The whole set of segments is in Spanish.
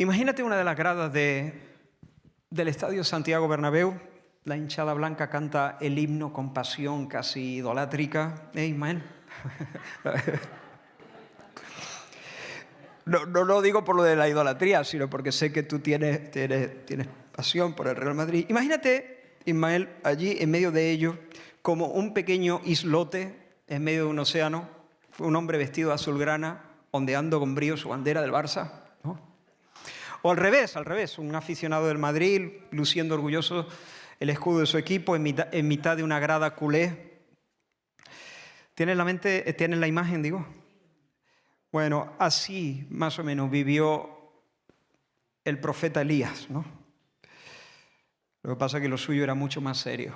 Imagínate una de las gradas del Estadio Santiago Bernabéu. La hinchada blanca canta el himno con pasión casi idolátrica. Ismael. No lo digo por lo de la idolatría, sino porque sé que tú tienes pasión por el Real Madrid. Imagínate, Ismael, allí en medio de ello, como un pequeño islote en medio de un océano, un hombre vestido de azulgrana, ondeando con brío su bandera del Barça, ¿no? O al revés, un aficionado del Madrid, luciendo orgulloso el escudo de su equipo en mitad de una grada culé. ¿Tienes la imagen, digo? Bueno, así más o menos vivió el profeta Elías, ¿no? Lo que pasa es que lo suyo era mucho más serio.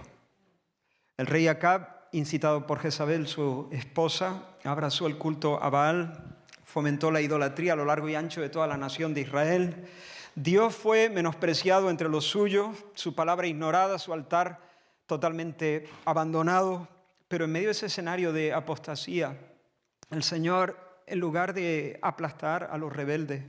El rey Acab, incitado por Jezabel, su esposa, abrazó el culto a Baal, fomentó la idolatría a lo largo y ancho de toda la nación de Israel. Dios fue menospreciado entre los suyos, su palabra ignorada, su altar totalmente abandonado. Pero en medio de ese escenario de apostasía, el Señor, en lugar de aplastar a los rebeldes,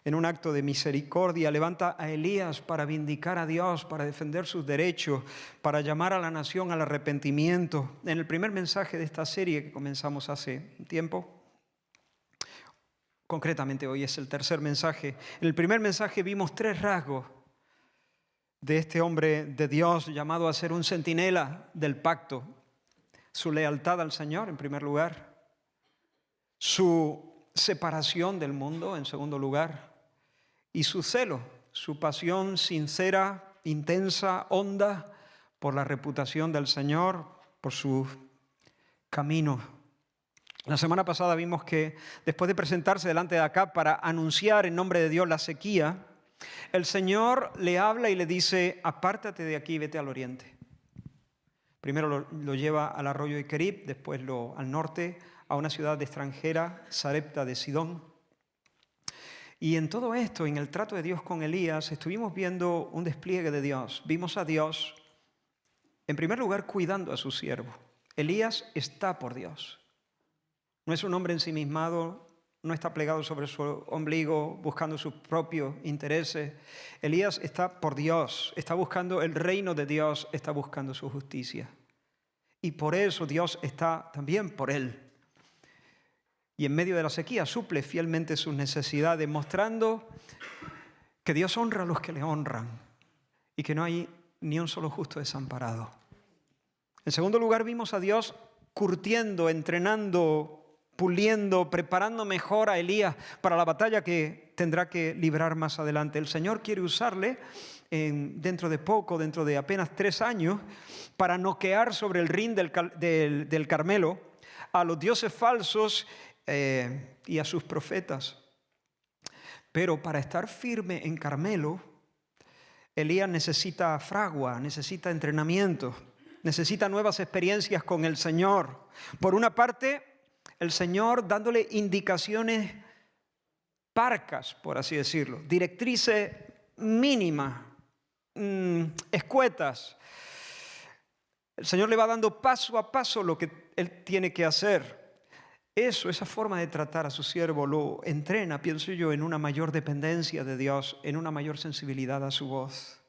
en un acto de misericordia, levanta a Elías para vindicar a Dios, para defender sus derechos, para llamar a la nación al arrepentimiento. En el primer mensaje de esta serie que comenzamos hace un tiempo, concretamente hoy es el tercer mensaje. En el primer mensaje vimos 3 rasgos de este hombre de Dios llamado a ser un centinela del pacto. Su lealtad al Señor, en primer lugar. Su separación del mundo, en segundo lugar. Y su celo, su pasión sincera, intensa, honda por la reputación del Señor, por su camino. La semana pasada vimos que después de presentarse delante de Acab para anunciar en nombre de Dios la sequía, el Señor le habla y le dice: apártate de aquí y vete al oriente. Primero lo lleva al arroyo de Kerib, después al norte, a una ciudad extranjera, Sarepta de Sidón. Y en todo esto, en el trato de Dios con Elías, estuvimos viendo un despliegue de Dios. Vimos a Dios, en primer lugar, cuidando a su siervo. Elías está por Dios. No es un hombre ensimismado, no está plegado sobre su ombligo buscando sus propios intereses. Elías está por Dios, está buscando el reino de Dios, está buscando su justicia. Y por eso Dios está también por él. Y en medio de la sequía suple fielmente sus necesidades, mostrando que Dios honra a los que le honran y que no hay ni un solo justo desamparado. En segundo lugar, vimos a Dios curtiendo, entrenando, puliendo, preparando mejor a Elías para la batalla que tendrá que librar más adelante. El Señor quiere usarle dentro de poco, dentro de apenas 3 años, para noquear sobre el ring del Carmelo a los dioses falsos y a sus profetas. Pero para estar firme en Carmelo, Elías necesita fragua, necesita entrenamiento, necesita nuevas experiencias con el Señor. Por una parte, el Señor dándole indicaciones parcas, por así decirlo, directrices mínimas, escuetas. El Señor le va dando paso a paso lo que él tiene que hacer. Esa forma de tratar a su siervo lo entrena, pienso yo, en una mayor dependencia de Dios, en una mayor sensibilidad a su voz.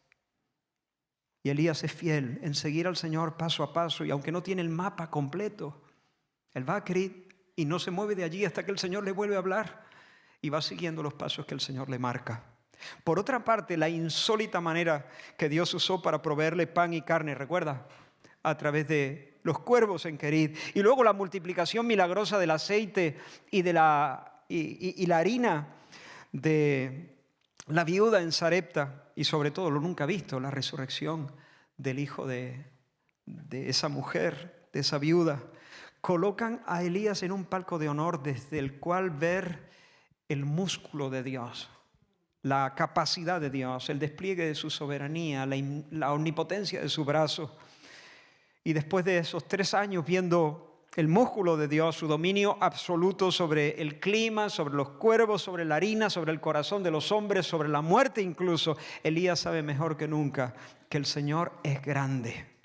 Y Elías es fiel en seguir al Señor paso a paso, y aunque no tiene el mapa completo, él va a Kerit y no se mueve de allí hasta que el Señor le vuelve a hablar, y va siguiendo los pasos que el Señor le marca. Por otra parte, la insólita manera que Dios usó para proveerle pan y carne, ¿recuerda? A través de los cuervos en Kerit, y luego la multiplicación milagrosa del aceite y de la harina de la viuda en Sarepta, y sobre todo lo nunca visto, la resurrección del hijo de esa mujer, de esa viuda, colocan a Elías en un palco de honor desde el cual ver el músculo de Dios, la capacidad de Dios, el despliegue de su soberanía, la omnipotencia de su brazo. Y después de esos 3 años viendo el músculo de Dios, su dominio absoluto sobre el clima, sobre los cuervos, sobre la harina, sobre el corazón de los hombres, sobre la muerte incluso, Elías sabe mejor que nunca que el Señor es grande.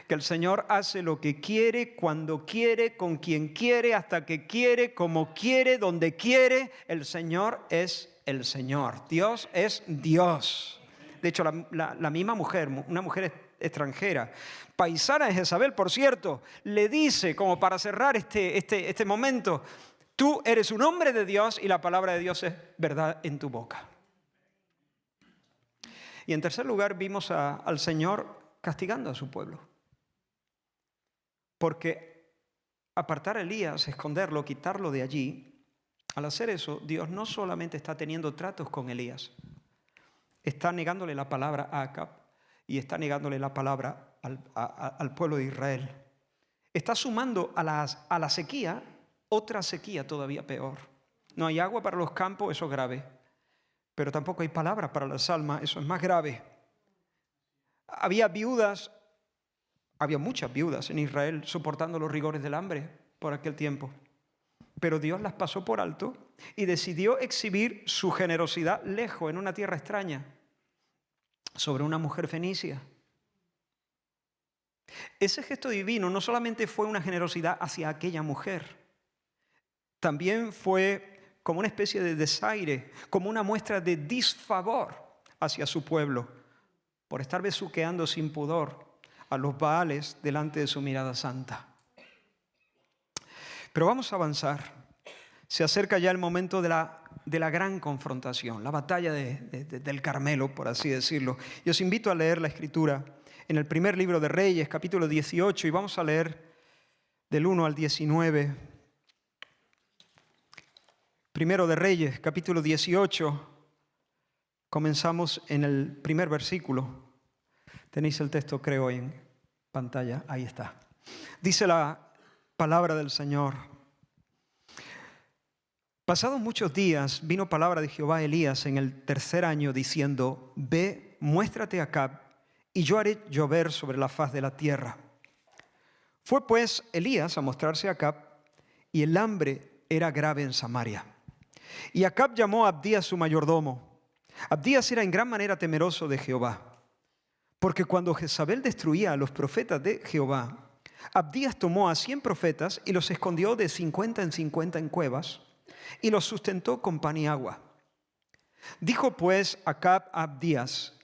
Que el Señor hace lo que quiere, cuando quiere, con quien quiere, hasta que quiere, como quiere, donde quiere. El Señor es el Señor. Dios es Dios. De hecho, la misma mujer, una mujer extranjera, paisana de Jezabel, por cierto, le dice, como para cerrar este momento, tú eres un hombre de Dios y la palabra de Dios es verdad en tu boca. Y en tercer lugar vimos al Señor castigando a su pueblo. Porque apartar a Elías, esconderlo, quitarlo de allí, al hacer eso, Dios no solamente está teniendo tratos con Elías, está negándole la palabra a Acab y está negándole la palabra al pueblo de Israel. Está sumando a la sequía otra sequía todavía peor. No hay agua para los campos, eso es grave. Pero tampoco hay palabra para las almas, eso es más grave. Había muchas viudas en Israel soportando los rigores del hambre por aquel tiempo. Pero Dios las pasó por alto y decidió exhibir su generosidad lejos, en una tierra extraña, sobre una mujer fenicia. Ese gesto divino no solamente fue una generosidad hacia aquella mujer, también fue como una especie de desaire, como una muestra de disfavor hacia su pueblo, por estar besuqueando sin pudor a los Baales delante de su mirada santa. Pero vamos a avanzar. Se acerca ya el momento de la gran confrontación, la batalla del Carmelo, por así decirlo. Y os invito a leer la Escritura en el primer libro de Reyes, capítulo 18, y vamos a leer del 1 al 19. Primero de Reyes, capítulo 18, comenzamos en el primer versículo. Tenéis el texto, creo, en pantalla. Ahí está. Dice la palabra del Señor. Pasados muchos días, vino palabra de Jehová a Elías en el tercer año, diciendo: Ve, muéstrate a Acab, y yo haré llover sobre la faz de la tierra. Fue pues Elías a mostrarse a Acab, y el hambre era grave en Samaria. Y Acab llamó a Abdías su mayordomo. Abdías era en gran manera temeroso de Jehová, porque cuando Jezabel destruía a los profetas de Jehová, Abdías tomó a 100 profetas y los escondió de 50 en 50 en cuevas, y los sustentó con pan y agua. Dijo pues Acab a Abdías: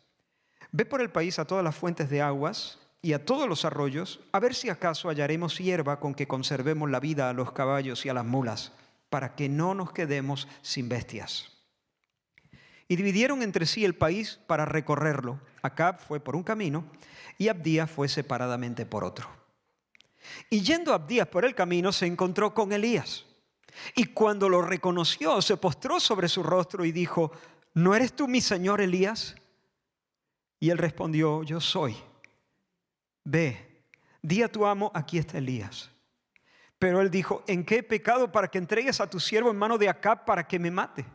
Ve por el país a todas las fuentes de aguas y a todos los arroyos, a ver si acaso hallaremos hierba con que conservemos la vida a los caballos y a las mulas, para que no nos quedemos sin bestias. Y dividieron entre sí el país para recorrerlo. Acab fue por un camino y Abdías fue separadamente por otro. Y yendo Abdías por el camino, se encontró con Elías. Y cuando lo reconoció, se postró sobre su rostro y dijo: ¿No eres tú mi señor Elías? Y él respondió: Yo soy. Ve, di a tu amo, aquí está Elías. Pero él dijo: ¿En qué he pecado para que entregues a tu siervo en mano de Acab para que me mate?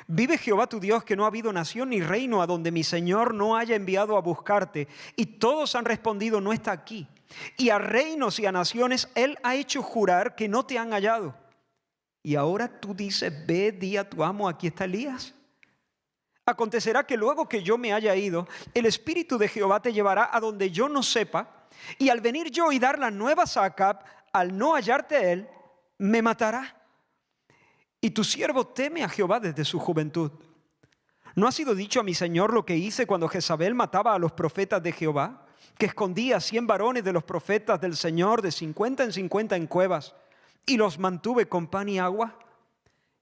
Vive Jehová tu Dios, que no ha habido nación ni reino a donde mi señor no haya enviado a buscarte. Y todos han respondido: no está aquí. Y a reinos y a naciones él ha hecho jurar que no te han hallado. Y ahora tú dices: ve, di a tu amo, aquí está Elías. Acontecerá que luego que yo me haya ido, el Espíritu de Jehová te llevará a donde yo no sepa, y al venir yo y dar las nuevas a Acab, al no hallarte él, me matará. Y tu siervo teme a Jehová desde su juventud. ¿No ha sido dicho a mi señor lo que hice cuando Jezabel mataba a los profetas de Jehová? Que escondía 100 varones de los profetas del Señor de 50 en 50 en cuevas, y los mantuve con pan y agua.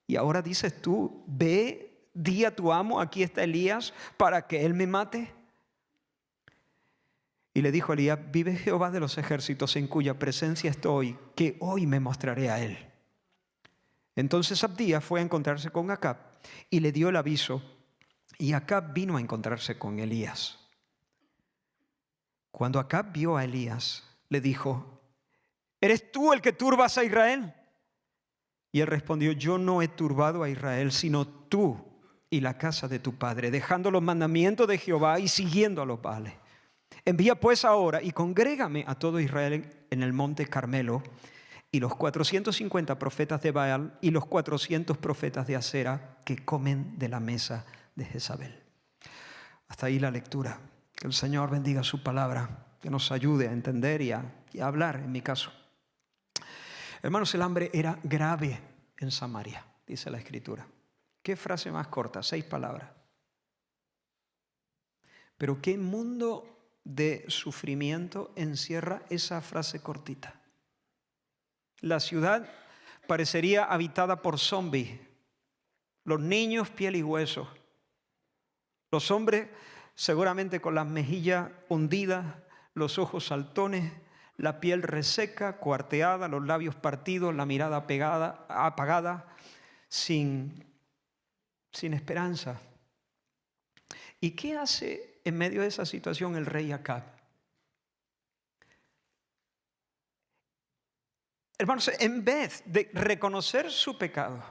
Y ahora dices tú: ve, di a tu amo, aquí está Elías, para que él me mate. Y le dijo Elías: vive Jehová de los ejércitos, en cuya presencia estoy, que hoy me mostraré a él. Entonces Abdías fue a encontrarse con Acab y le dio el aviso, y Acab vino a encontrarse con Elías. Cuando Acab vio a Elías, le dijo: ¿eres tú el que turbas a Israel? Y él respondió: yo no he turbado a Israel, sino tú y la casa de tu padre, dejando los mandamientos de Jehová y siguiendo a los Baales. Envía pues ahora y congrégame a todo Israel en el monte Carmelo, y los 450 profetas de Baal y los 400 profetas de Asera que comen de la mesa de Jezabel. Hasta ahí la lectura. Que el Señor bendiga su palabra, que nos ayude a entender y a hablar, en mi caso. Hermanos, el hambre era grave en Samaria, dice la Escritura. Qué frase más corta, 6 palabras. Pero qué mundo de sufrimiento encierra esa frase cortita. La ciudad parecería habitada por zombies. Los niños, piel y hueso. Los hombres, seguramente con las mejillas hundidas, los ojos saltones, la piel reseca, cuarteada, los labios partidos, la mirada apagada, sin esperanza. ¿Y qué hace en medio de esa situación el rey Acab? Hermanos, en vez de reconocer su pecado,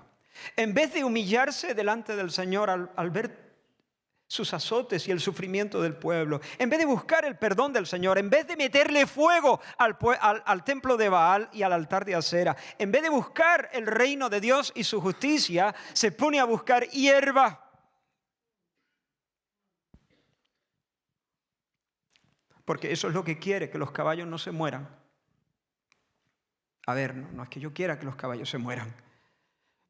en vez de humillarse delante del Señor al ver sus azotes y el sufrimiento del pueblo, en vez de buscar el perdón del Señor, en vez de meterle fuego al templo de Baal y al altar de Acera, en vez de buscar el reino de Dios y su justicia, se pone a buscar hierba. Porque eso es lo que quiere, que los caballos no se mueran. A ver, no es que yo quiera que los caballos se mueran,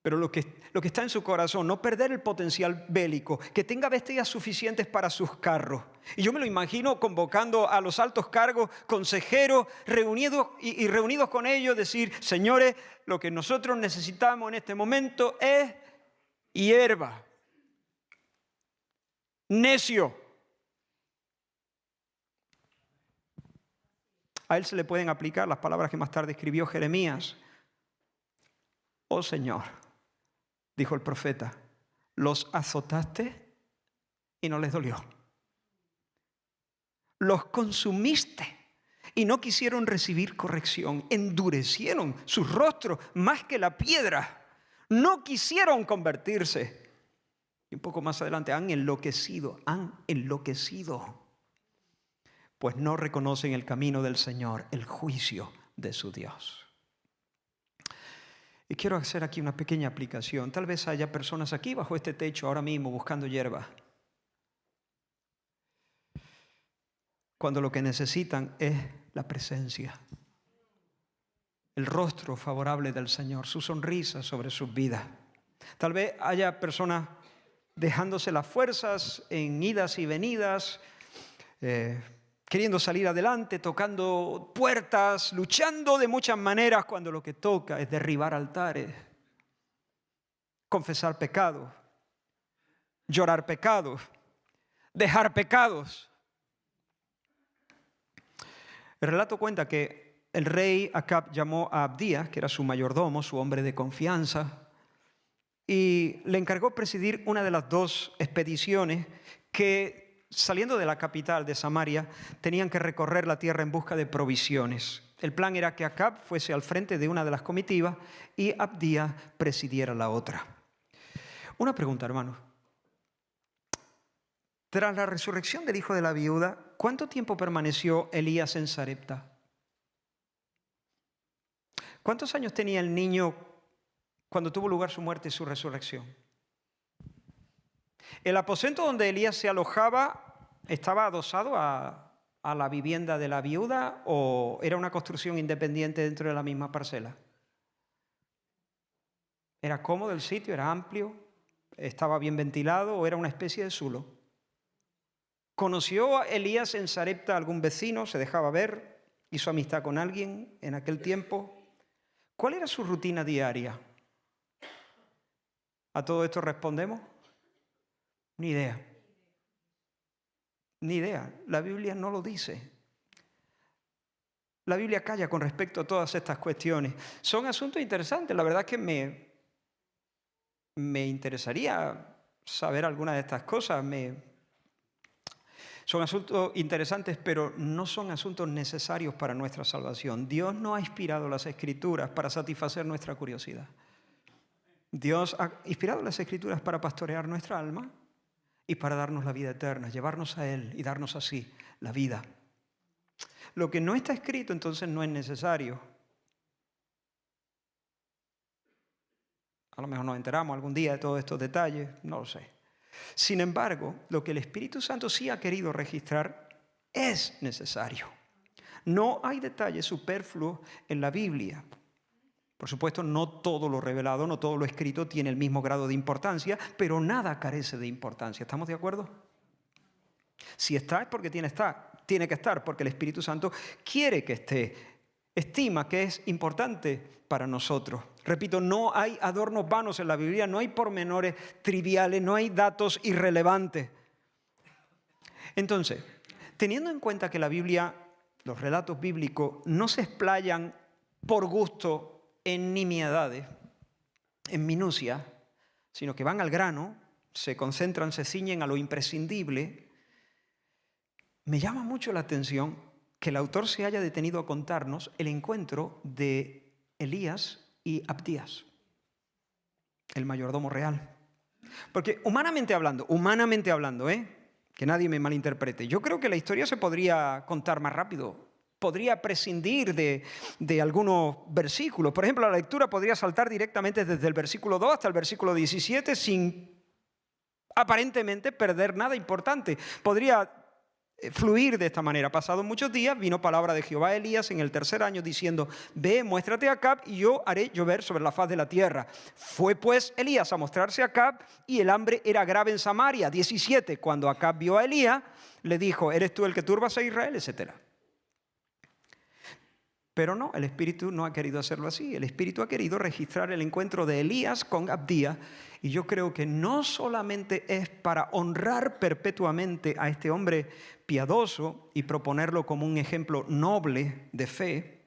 pero lo que está en su corazón, no perder el potencial bélico, que tenga bestias suficientes para sus carros. Y yo me lo imagino convocando a los altos cargos, consejeros, reunidos con ellos, decir: señores, lo que nosotros necesitamos en este momento es hierba. Necio. A él se le pueden aplicar las palabras que más tarde escribió Jeremías. Oh Señor, dijo el profeta, los azotaste y no les dolió. Los consumiste y no quisieron recibir corrección. Endurecieron sus rostros más que la piedra. No quisieron convertirse. Y un poco más adelante, han enloquecido. Pues no reconocen el camino del Señor, el juicio de su Dios. Y quiero hacer aquí una pequeña aplicación. Tal vez haya personas aquí bajo este techo ahora mismo buscando hierba, cuando lo que necesitan es la presencia, el rostro favorable del Señor, su sonrisa sobre sus vidas. Tal vez haya personas dejándose las fuerzas en idas y venidas, queriendo salir adelante, tocando puertas, luchando de muchas maneras, cuando lo que toca es derribar altares, confesar pecados, llorar pecados, dejar pecados. El relato cuenta que el rey Acab llamó a Abdías, que era su mayordomo, su hombre de confianza, y le encargó presidir una de las 2 expediciones que, saliendo de la capital de Samaria, tenían que recorrer la tierra en busca de provisiones. El plan era que Acab fuese al frente de una de las comitivas y Abdías presidiera la otra. Una pregunta, hermanos. Tras la resurrección del hijo de la viuda, ¿cuánto tiempo permaneció Elías en Sarepta? ¿Cuántos años tenía el niño cuando tuvo lugar su muerte y su resurrección? ¿El aposento donde Elías se alojaba estaba adosado a la vivienda de la viuda o era una construcción independiente dentro de la misma parcela? ¿Era cómodo el sitio? ¿Era amplio? ¿Estaba bien ventilado o era una especie de zulo? ¿Conoció Elías en Sarepta algún vecino? ¿Se dejaba ver? ¿Hizo amistad con alguien en aquel tiempo? ¿Cuál era su rutina diaria? ¿A todo esto respondemos? Ni idea. Ni idea. La Biblia no lo dice. La Biblia calla con respecto a todas estas cuestiones. Son asuntos interesantes. La verdad es que me interesaría saber algunas de estas cosas. Son asuntos interesantes, pero no son asuntos necesarios para nuestra salvación. Dios no ha inspirado las Escrituras para satisfacer nuestra curiosidad. Dios ha inspirado las Escrituras para pastorear nuestra alma y para darnos la vida eterna, llevarnos a Él y darnos así la vida. Lo que no está escrito entonces no es necesario. A lo mejor nos enteramos algún día de todos estos detalles, no lo sé. Sin embargo, lo que el Espíritu Santo sí ha querido registrar es necesario. No hay detalles superfluos en la Biblia. Por supuesto, no todo lo revelado, no todo lo escrito tiene el mismo grado de importancia, pero nada carece de importancia. ¿Estamos de acuerdo? Si está es porque tiene que estar, porque el Espíritu Santo quiere que esté, estima que es importante para nosotros. Repito, no hay adornos vanos en la Biblia, no hay pormenores triviales, no hay datos irrelevantes. Entonces, teniendo en cuenta que la Biblia, los relatos bíblicos, no se explayan por gusto en nimiedades, en minucias, sino que van al grano, se concentran, se ciñen a lo imprescindible, me llama mucho la atención que el autor se haya detenido a contarnos el encuentro de Elías y Abdías, el mayordomo real. Porque humanamente hablando, que nadie me malinterprete, yo creo que la historia se podría contar más rápido. Podría prescindir de algunos versículos. Por ejemplo, la lectura podría saltar directamente desde el versículo 2 hasta el versículo 17 sin aparentemente perder nada importante. Podría fluir de esta manera. Pasados muchos días, vino palabra de Jehová a Elías en el 3er año diciendo: ve, muéstrate a Acab y yo haré llover sobre la faz de la tierra. Fue pues Elías a mostrarse a Acab y el hambre era grave en Samaria. 17. Cuando Acab vio a Elías, le dijo: ¿eres tú el que turbas a Israel? Etcétera. Pero no, el Espíritu no ha querido hacerlo así. El Espíritu ha querido registrar el encuentro de Elías con Abdías. Y yo creo que no solamente es para honrar perpetuamente a este hombre piadoso y proponerlo como un ejemplo noble de fe,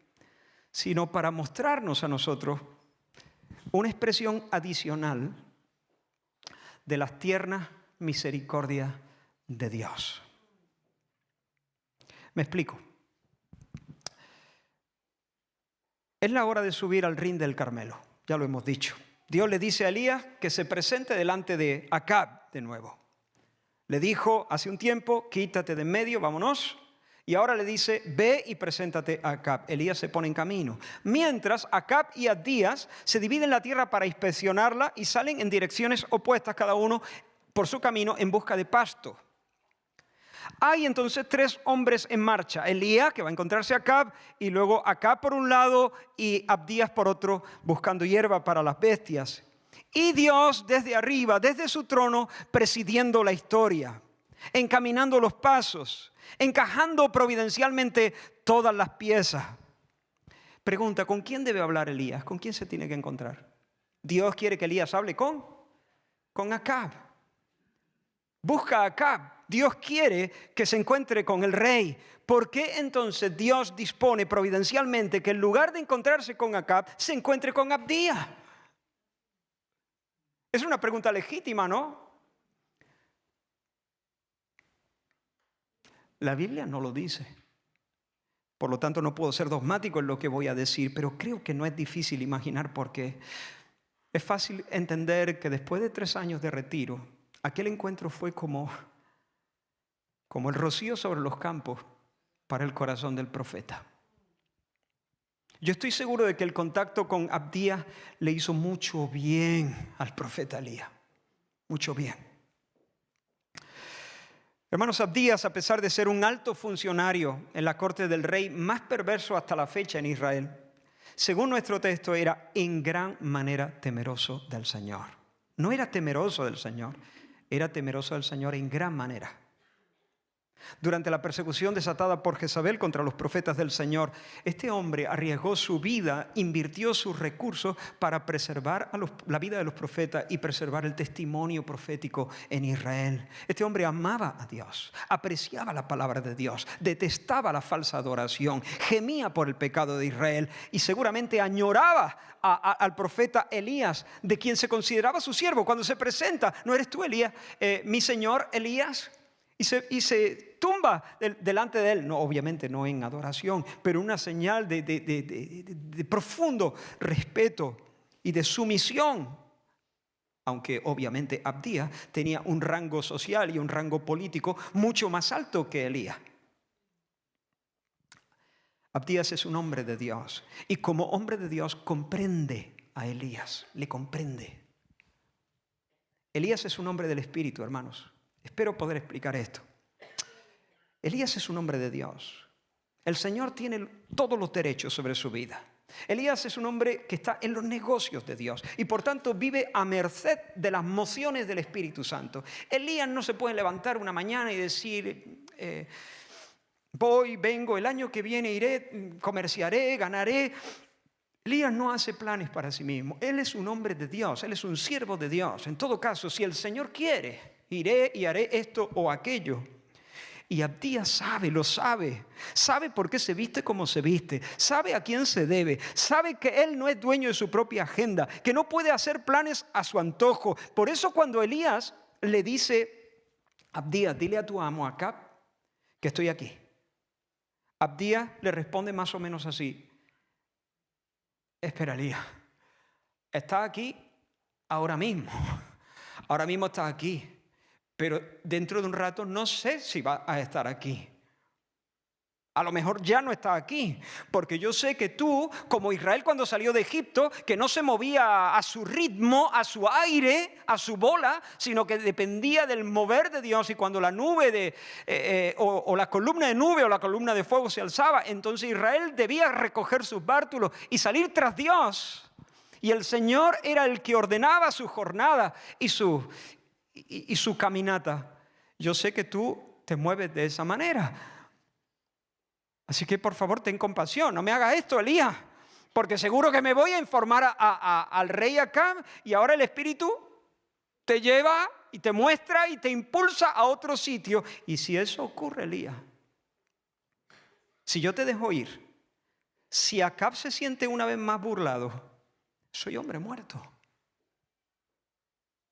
sino para mostrarnos a nosotros una expresión adicional de las tiernas misericordias de Dios. Me explico. Es la hora de subir al Rin del Carmelo, ya lo hemos dicho. Dios le dice a Elías que se presente delante de Acab de nuevo. Le dijo hace un tiempo: quítate de en medio, vámonos. Y ahora le dice: ve y preséntate a Acab. Elías se pone en camino. Mientras Acab y Abdías se dividen la tierra para inspeccionarla y salen en direcciones opuestas, cada uno por su camino en busca de pasto. Hay entonces 3 hombres en marcha: Elías, que va a encontrarse a Acab, y luego Acab por un lado y Abdías por otro, buscando hierba para las bestias. Y Dios desde arriba, desde su trono, presidiendo la historia, encaminando los pasos, encajando providencialmente todas las piezas. Pregunta: ¿con quién debe hablar Elías? ¿Con quién se tiene que encontrar? Dios quiere que Elías hable con Acab. Busca a Acab. Dios quiere que se encuentre con el rey. ¿Por qué entonces Dios dispone providencialmente que en lugar de encontrarse con Acab, se encuentre con Abdías? Es una pregunta legítima, ¿no? La Biblia no lo dice. Por lo tanto, no puedo ser dogmático en lo que voy a decir, pero creo que no es difícil imaginar por qué. Es fácil entender que después de 3 años de retiro, aquel encuentro fue como el rocío sobre los campos para el corazón del profeta. Yo estoy seguro de que el contacto con Abdías le hizo mucho bien al profeta Elías. Mucho bien. Hermanos, Abdías, a pesar de ser un alto funcionario en la corte del rey más perverso hasta la fecha en Israel, según nuestro texto, era en gran manera temeroso del Señor. No era temeroso del Señor, era temeroso del Señor en gran manera. Durante la persecución desatada por Jezabel contra los profetas del Señor, este hombre arriesgó su vida, invirtió sus recursos para preservar la vida de los profetas y preservar el testimonio profético en Israel. Este hombre amaba a Dios, apreciaba la palabra de Dios, detestaba la falsa adoración, gemía por el pecado de Israel y seguramente añoraba al profeta Elías, de quien se consideraba su siervo. Cuando se presenta: ¿no eres tú, Elías, mi señor Elías? Y se tumba delante de él, no, obviamente no en adoración, pero una señal de profundo respeto y de sumisión. Aunque obviamente Abdías tenía un rango social y un rango político mucho más alto que Elías. Abdías es un hombre de Dios y como hombre de Dios comprende a Elías, le comprende. Elías es un hombre del Espíritu, hermanos. Espero poder explicar esto. Elías es un hombre de Dios. El Señor tiene todos los derechos sobre su vida. Elías es un hombre que está en los negocios de Dios y por tanto vive a merced de las mociones del Espíritu Santo. Elías no se puede levantar una mañana y decir, voy, vengo, el año que viene iré, comerciaré, ganaré. Elías no hace planes para sí mismo. Él es un hombre de Dios, él es un siervo de Dios. En todo caso, si el Señor quiere, iré y haré esto o aquello. Y Abdías sabe, lo sabe. Sabe por qué se viste como se viste. Sabe a quién se debe. Sabe que él no es dueño de su propia agenda. Que no puede hacer planes a su antojo. Por eso cuando Elías le dice, Abdías, dile a tu amo Acab que estoy aquí. Abdías le responde más o menos así. Espera, Elías. Estás aquí ahora mismo. Ahora mismo estás aquí. Pero dentro de un rato no sé si va a estar aquí. A lo mejor ya no está aquí, porque yo sé que tú, como Israel cuando salió de Egipto, que no se movía a su ritmo, a su aire, a su bola, sino que dependía del mover de Dios. Y cuando la nube o la columna de nube o la columna de fuego se alzaba, entonces Israel debía recoger sus bártulos y salir tras Dios. Y el Señor era el que ordenaba su jornada y su caminata. Yo sé que tú te mueves de esa manera. Así que por favor ten compasión, no me hagas esto, Elías, porque seguro que me voy a informar al rey Acab y ahora el Espíritu te lleva y te muestra y te impulsa a otro sitio. Y si eso ocurre, Elías, si yo te dejo ir, si Acab se siente una vez más burlado, soy hombre muerto.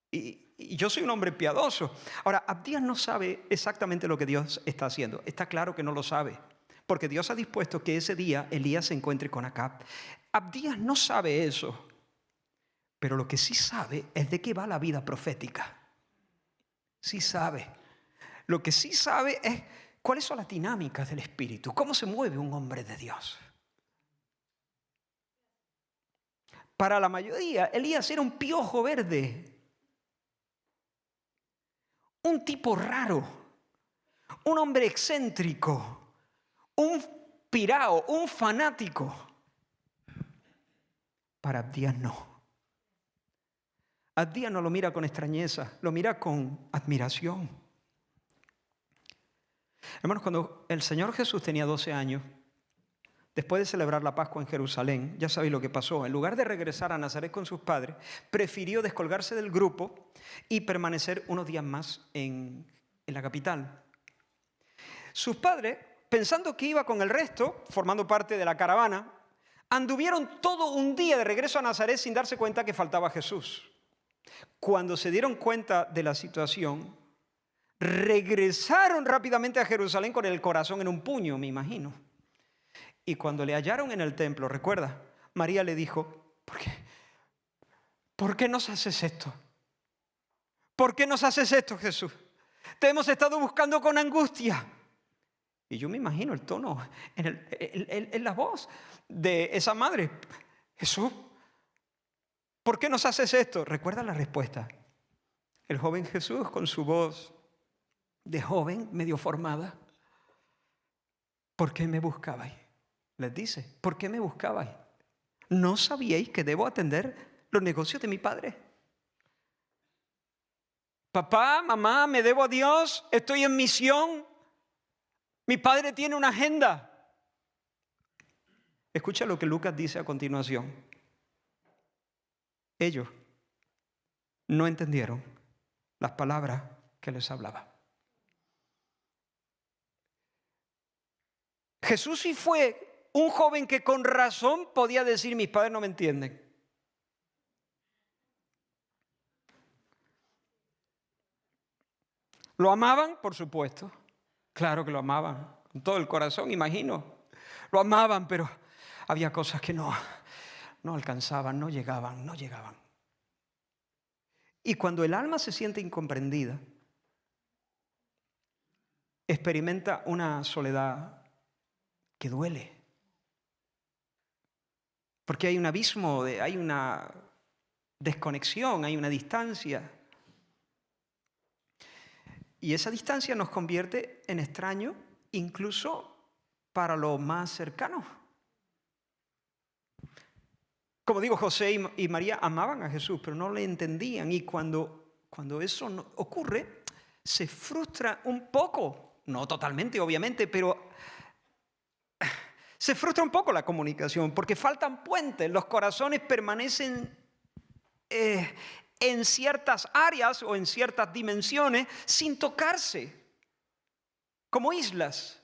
Y yo soy un hombre piadoso. Ahora, Abdías no sabe exactamente lo que Dios está haciendo. Está claro que no lo sabe. Porque Dios ha dispuesto que ese día Elías se encuentre con Acab. Abdías no sabe eso. Pero lo que sí sabe es de qué va la vida profética. Sí sabe. Lo que sí sabe es cuáles son las dinámicas del Espíritu. Cómo se mueve un hombre de Dios. Para la mayoría, Elías era un piojo verde. Un tipo raro, un hombre excéntrico, un pirao, un fanático. Para Abdías no. Abdías no lo mira con extrañeza, lo mira con admiración. Hermanos, cuando el Señor Jesús tenía 12 años, después de celebrar la Pascua en Jerusalén, ya sabéis lo que pasó. En lugar de regresar a Nazaret con sus padres, prefirió descolgarse del grupo y permanecer unos días más en la capital. Sus padres, pensando que iba con el resto, formando parte de la caravana, anduvieron todo un día de regreso a Nazaret sin darse cuenta que faltaba Jesús. Cuando se dieron cuenta de la situación, regresaron rápidamente a Jerusalén con el corazón en un puño, me imagino. Y cuando le hallaron en el templo, recuerda, María le dijo, ¿por qué nos haces esto? ¿Por qué nos haces esto, Jesús? Te hemos estado buscando con angustia. Y yo me imagino el tono, en la voz de esa madre. Jesús, ¿por qué nos haces esto? Recuerda la respuesta. El joven Jesús con su voz de joven, medio formada. ¿Por qué me buscabais? Les dice, ¿por qué me buscabais? ¿No sabíais que debo atender los negocios de mi padre? Papá, mamá, me debo a Dios, estoy en misión. Mi padre tiene una agenda. Escucha lo que Lucas dice a continuación. Ellos no entendieron las palabras que les hablaba. Jesús sí fue un joven que con razón podía decir, mis padres no me entienden. ¿Lo amaban? Por supuesto. Claro que lo amaban, con todo el corazón, imagino. Lo amaban, pero había cosas que no alcanzaban, no llegaban. Y cuando el alma se siente incomprendida, experimenta una soledad que duele. Porque hay un abismo, hay una desconexión, hay una distancia. Y esa distancia nos convierte en extraños incluso para los más cercanos. Como digo, José y María amaban a Jesús, pero no le entendían. Y cuando eso no ocurre, se frustra un poco. No totalmente, obviamente, pero se frustra un poco la comunicación porque faltan puentes. Los corazones permanecen en ciertas áreas o en ciertas dimensiones sin tocarse, como islas.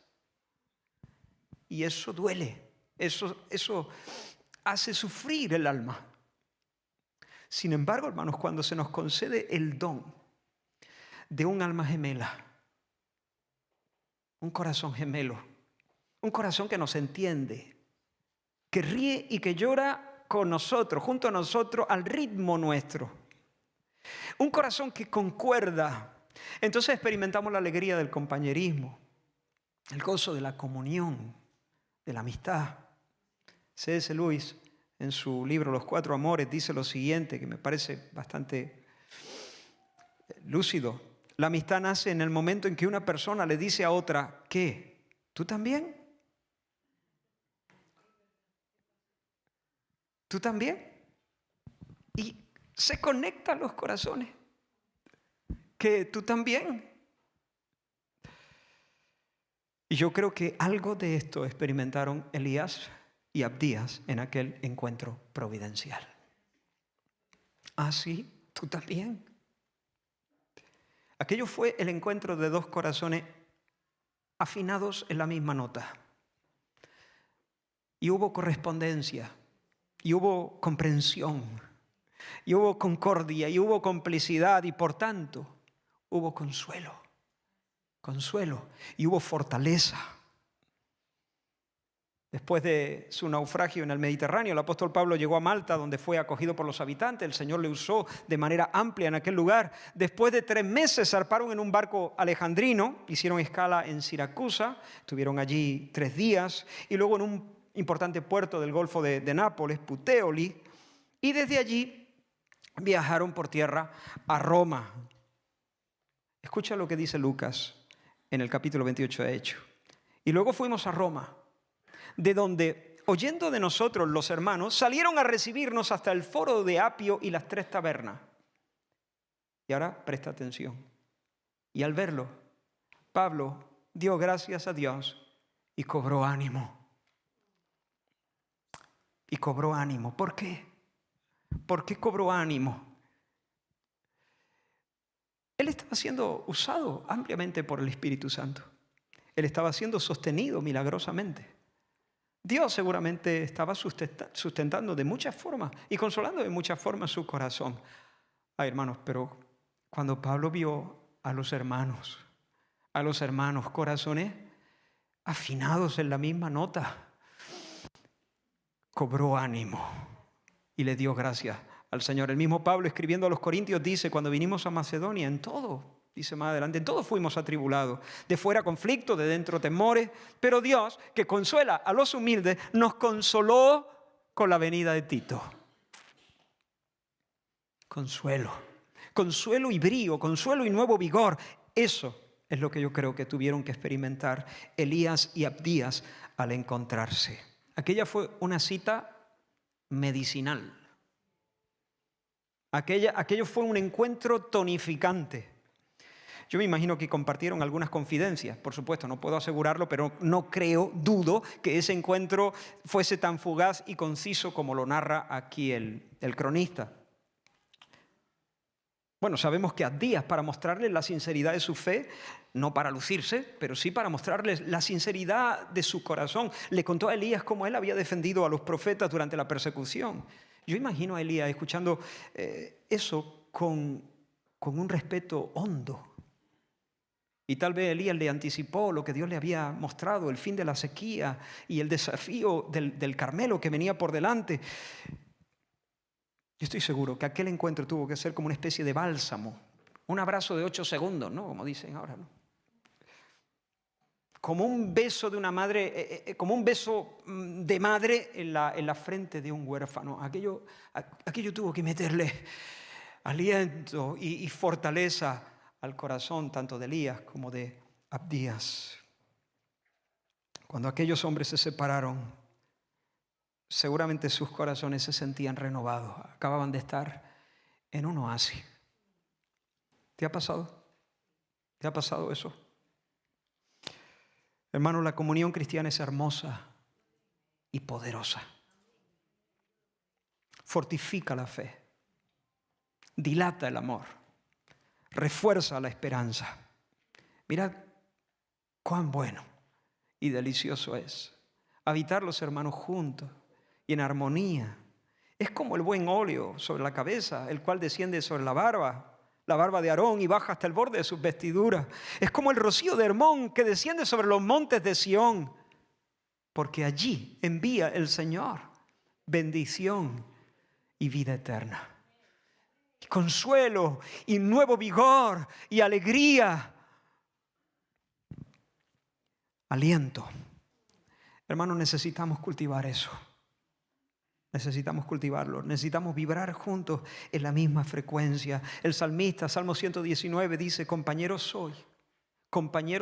Y eso duele, eso hace sufrir el alma. Sin embargo, hermanos, cuando se nos concede el don de un alma gemela, un corazón gemelo, un corazón que nos entiende, que ríe y que llora con nosotros, junto a nosotros, al ritmo nuestro, un corazón que concuerda, entonces experimentamos la alegría del compañerismo, el gozo de la comunión, de la amistad. C.S. Lewis, en su libro Los Cuatro Amores, dice lo siguiente, que me parece bastante lúcido. La amistad nace en el momento en que una persona le dice a otra, ¿qué? ¿Tú también? ¿Tú también? Y se conectan los corazones. ¿Que tú también? Y yo creo que algo de esto experimentaron Elías y Abdías en aquel encuentro providencial. ¿Ah, sí? ¿Tú también? Aquello fue el encuentro de dos corazones afinados en la misma nota. Y hubo correspondencia, y hubo comprensión, y hubo concordia, y hubo complicidad, y por tanto hubo consuelo, y hubo fortaleza. Después de su naufragio en el Mediterráneo, el apóstol Pablo llegó a Malta, donde fue acogido por los habitantes. El Señor le usó de manera amplia en aquel lugar. Después de 3 meses zarparon en un barco alejandrino, hicieron escala en Siracusa, estuvieron allí 3 días, y luego en un importante puerto del Golfo de Nápoles, Puteoli, y desde allí viajaron por tierra a Roma. Escucha lo que dice Lucas en el capítulo 28 de Hechos. Y luego fuimos a Roma, de donde, oyendo de nosotros los hermanos, salieron a recibirnos hasta el foro de Apio y las 3 tabernas. Y ahora presta atención. Y al verlo, Pablo dio gracias a Dios y cobró ánimo. Y cobró ánimo. ¿Por qué? ¿Por qué cobró ánimo? Él estaba siendo usado ampliamente por el Espíritu Santo. Él estaba siendo sostenido milagrosamente. Dios seguramente estaba sustentando de muchas formas y consolando de muchas formas su corazón. Ay, hermanos, pero cuando Pablo vio a los hermanos, corazones afinados en la misma nota, cobró ánimo y le dio gracias al Señor. El mismo Pablo, escribiendo a los Corintios, dice, cuando vinimos a Macedonia, en todo, dice más adelante, en todo fuimos atribulados, de fuera conflictos, de dentro temores, pero Dios, que consuela a los humildes, nos consoló con la venida de Tito. Consuelo y brío, consuelo y nuevo vigor. Eso es lo que yo creo que tuvieron que experimentar Elías y Abdías al encontrarse. Aquella fue una cita medicinal. Aquello fue un encuentro tonificante. Yo me imagino que compartieron algunas confidencias, por supuesto, no puedo asegurarlo, pero no dudo que ese encuentro fuese tan fugaz y conciso como lo narra aquí el cronista. Bueno, sabemos que Abdías, para mostrarles la sinceridad de su fe, no para lucirse, pero sí para mostrarles la sinceridad de su corazón, le contó a Elías cómo él había defendido a los profetas durante la persecución. Yo imagino a Elías escuchando eso con un respeto hondo. Y tal vez Elías le anticipó lo que Dios le había mostrado, el fin de la sequía y el desafío del Carmelo que venía por delante. Yo estoy seguro que aquel encuentro tuvo que ser como una especie de bálsamo, un abrazo de 8 segundos, ¿no? Como dicen ahora, ¿no? Como un beso de una madre, como un beso de madre en la frente de un huérfano. Aquello tuvo que meterle aliento y fortaleza al corazón tanto de Elías como de Abdías. Cuando aquellos hombres se separaron, seguramente sus corazones se sentían renovados. Acababan de estar en un oasis. ¿Te ha pasado? ¿Te ha pasado eso? Hermano, la comunión cristiana es hermosa y poderosa. Fortifica la fe, dilata el amor, refuerza la esperanza. Mirad cuán bueno y delicioso es habitar los hermanos juntos y en armonía. Es como el buen óleo sobre la cabeza, el cual desciende sobre la barba de Aarón y baja hasta el borde de sus vestiduras. Es como el rocío de Hermón que desciende sobre los montes de Sión, porque allí envía el Señor bendición y vida eterna, y consuelo y nuevo vigor y alegría, aliento. Hermanos, necesitamos cultivar eso. Necesitamos cultivarlo, necesitamos vibrar juntos en la misma frecuencia. El salmista, Salmo 119, dice: compañero